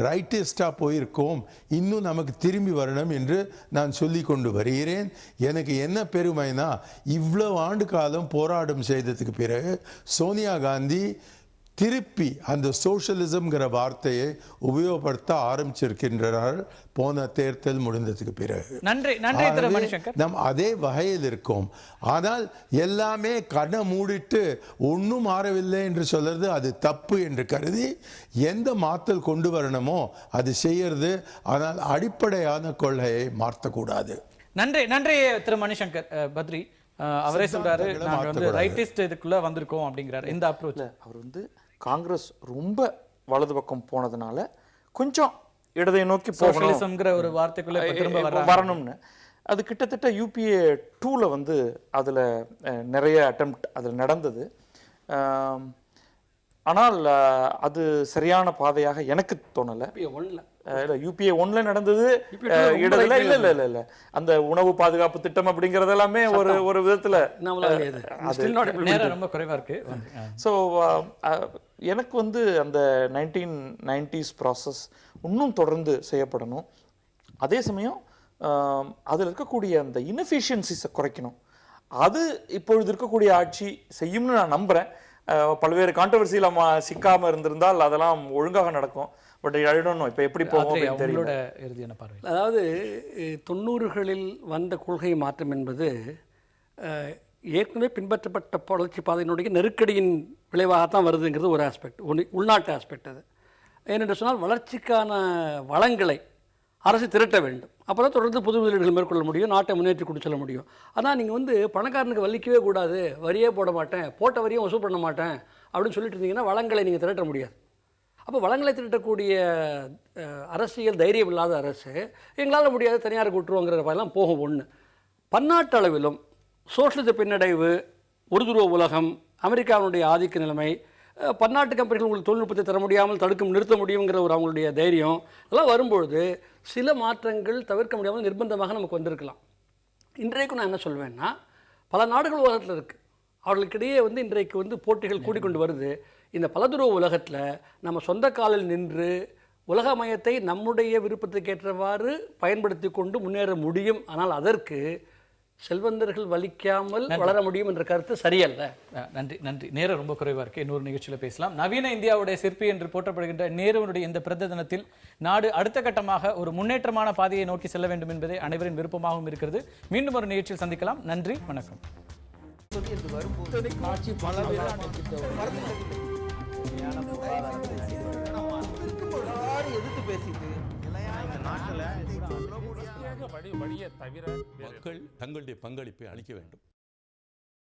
S4: ரைட்டிஸ்டாக போயிருக்கோம், இன்னும் நமக்கு திரும்பி வரணும் என்று நான் சொல்லி கொண்டு வருகிறேன். எனக்கு என்ன பெருமைனா, இவ்வளோ ஆண்டு காலம் போராட்டம் செய்ததுக்கு பிறகு சோனியா காந்தி திருப்பி அந்த சோஷலிசம்ங்கிற வார்த்தையை உபயோகப்படுத்த ஆரம்பிச்சிருக்கின்றார்கள் போன தேர்தல் முடிந்ததுக்கு பிறகு.
S3: நன்றி நன்றி திரு மணிசங்கர்.
S4: நம் அதே வகையில் இருக்கோம். ஆனால் எல்லாமே கண்ணை மூடிட்டு ஒன்றும் மாறவில்லை என்று சொல்றது அது தப்பு என்று கருதி எந்த மாற்றல் கொண்டு வரணுமோ அது செய்யறது. ஆனால் அடிப்படையான கொள்கையை மாற்றக்கூடாது.
S3: நன்றி நன்றி திரு மணிசங்கர். பத்ரி அவரே சொல்றாரு, நாங்கள் வந்து ரைட்டிஸ்ட் இதுக்குள்ள வந்திருக்கோம் அப்படிங்கிறார். இந்த அப்ரோச்
S5: அவர் வந்து காங்கிரஸ் ரொம்ப வலது பக்கம் போனதுனால கொஞ்சம் இடதை நோக்கி
S3: சோஷலிசம்ங்கிற ஒரு வார்த்தைக்குள்ள திரும்ப
S5: வரணும்னு அது கிட்டத்தட்ட UPA 2 வந்து அதில் நிறைய அட்டெம்ப்ட் அதில் நடந்தது. ஆனால் அது சரியான பாதையாக எனக்கு தோணலை. UPA 1 நடந்தது இடத்துல இல்ல அந்த உணவு பாதுகாப்பு திட்டம் அப்படிங்கிறது எல்லாமே ஒரு விதத்துல
S3: ரொம்ப குறைவா இருக்கு.
S5: ஸோ எனக்கு வந்து அந்த 1990s ப்ராசஸ் இன்னும் தொடர்ந்து செய்யப்படணும். அதே சமயம் அதில் இருக்கக்கூடிய அந்த இன்எஃபிஷியன்சிஸை குறைக்கணும். அது இப்பொழுது இருக்கக்கூடிய ஆட்சி செய்யும்னு நான் நம்புகிறேன். பல்வேறு கான்ட்ரவர்சியில் சிக்காமல் இருந்திருந்தால் அதெல்லாம் ஒழுங்காக நடக்கும். பட் ஐ டோன்ட் நோ இப்போ எப்படி போகும் தெரியல.
S6: அதாவது 90களில் வந்த கொள்கை மாற்றம் என்பது ஏற்கனவே பின்பற்றப்பட்ட வளர்ச்சி பாதையினுடைய நெருக்கடியின் விளைவாகத்தான் வருதுங்கிறது ஒரு ஆஸ்பெக்ட், உள்நாட்டு ஆஸ்பெக்ட். அது ஏனென்று சொன்னால் வளர்ச்சிக்கான வளங்களை அரசு திரட்ட வேண்டும். அப்போ தான் தொடர்ந்து புது முதலீடுகள் மேற்கொள்ள முடியும், நாட்டை முன்னேற்றி கொண்டு செல்ல முடியும். ஆனால் நீங்கள் பணக்காரனுக்கு வலிக்கவே கூடாது, வரியே போட மாட்டேன், போட்ட வரியும் வசூல் பண்ண மாட்டேன் அப்படின்னு சொல்லிட்டு இருந்தீங்கன்னா வளங்களை நீங்கள் திரட்ட முடியாது. அப்போ வளங்களை திரட்டக்கூடிய அரசியல் தைரியம் இல்லாத அரசு எங்களால் முடியாது, தனியாருக்கு விட்டுருவோங்கிற மாதிரிலாம் போகும். ஒன்று, பன்னாட்டு அளவிலும் சோஷலிச பின்னடைவு, ஒரு துருவ உலகம், அமெரிக்காவுடைய ஆதிக்க நிலைமை, பன்னாட்டு கம்பெனிகள் உங்களுக்கு தொழில்நுட்பத்தை தர முடியாமல் தடுக்கும் நிறுத்த முடியுங்கிற ஒரு அவங்களுடைய தைரியம் இதெல்லாம் வரும்பொழுது சில மாற்றங்கள் தவிர்க்க முடியாமல் நிர்பந்தமாக நமக்கு வந்திருக்கலாம். இன்றைக்கு நான் என்ன சொல்வேன்னா, பல நாடுகள் உலகத்தில் இருக்குது, அவர்களுக்கிடையே இன்றைக்கு போட்டிகள் கூடிக்கொண்டு வருது. இந்த பலதுருவ உலகத்தில் நம்ம சொந்த காலில் நின்று உலகமயத்தை நம்முடைய விருப்பத்துக்கேற்றவாறு பயன்படுத்தி கொண்டு முன்னேற முடியும். ஆனால் அதற்கு செல்வந்தர்கள் வலிக்காமல் வளர முடியும் என்ற கருத்து சரியல்ல.
S3: நன்றி. நேரம் ரொம்ப குறைவா இருக்கு, இன்னொரு நிகழ்ச்சியில் பேசலாம். நவீன இந்தியாவுடைய சிற்பி என்று போற்றப்படுகின்ற நேருவனுடைய இந்த பிறந்த தினத்தில் நாடு அடுத்த கட்டமாக ஒரு முன்னேற்றமான பாதையை நோக்கி செல்ல வேண்டும் என்பதே அனைவரின் விருப்பமாகவும் இருக்கிறது. மீண்டும் ஒரு நிகழ்ச்சியில் சந்திக்கலாம். நன்றி, வணக்கம்.
S1: காட்சி
S2: எதிர்த்து பேசிட்டு
S4: மக்கள் தங்களுடைய பங்களிப்பை அளிக்க வேண்டும்.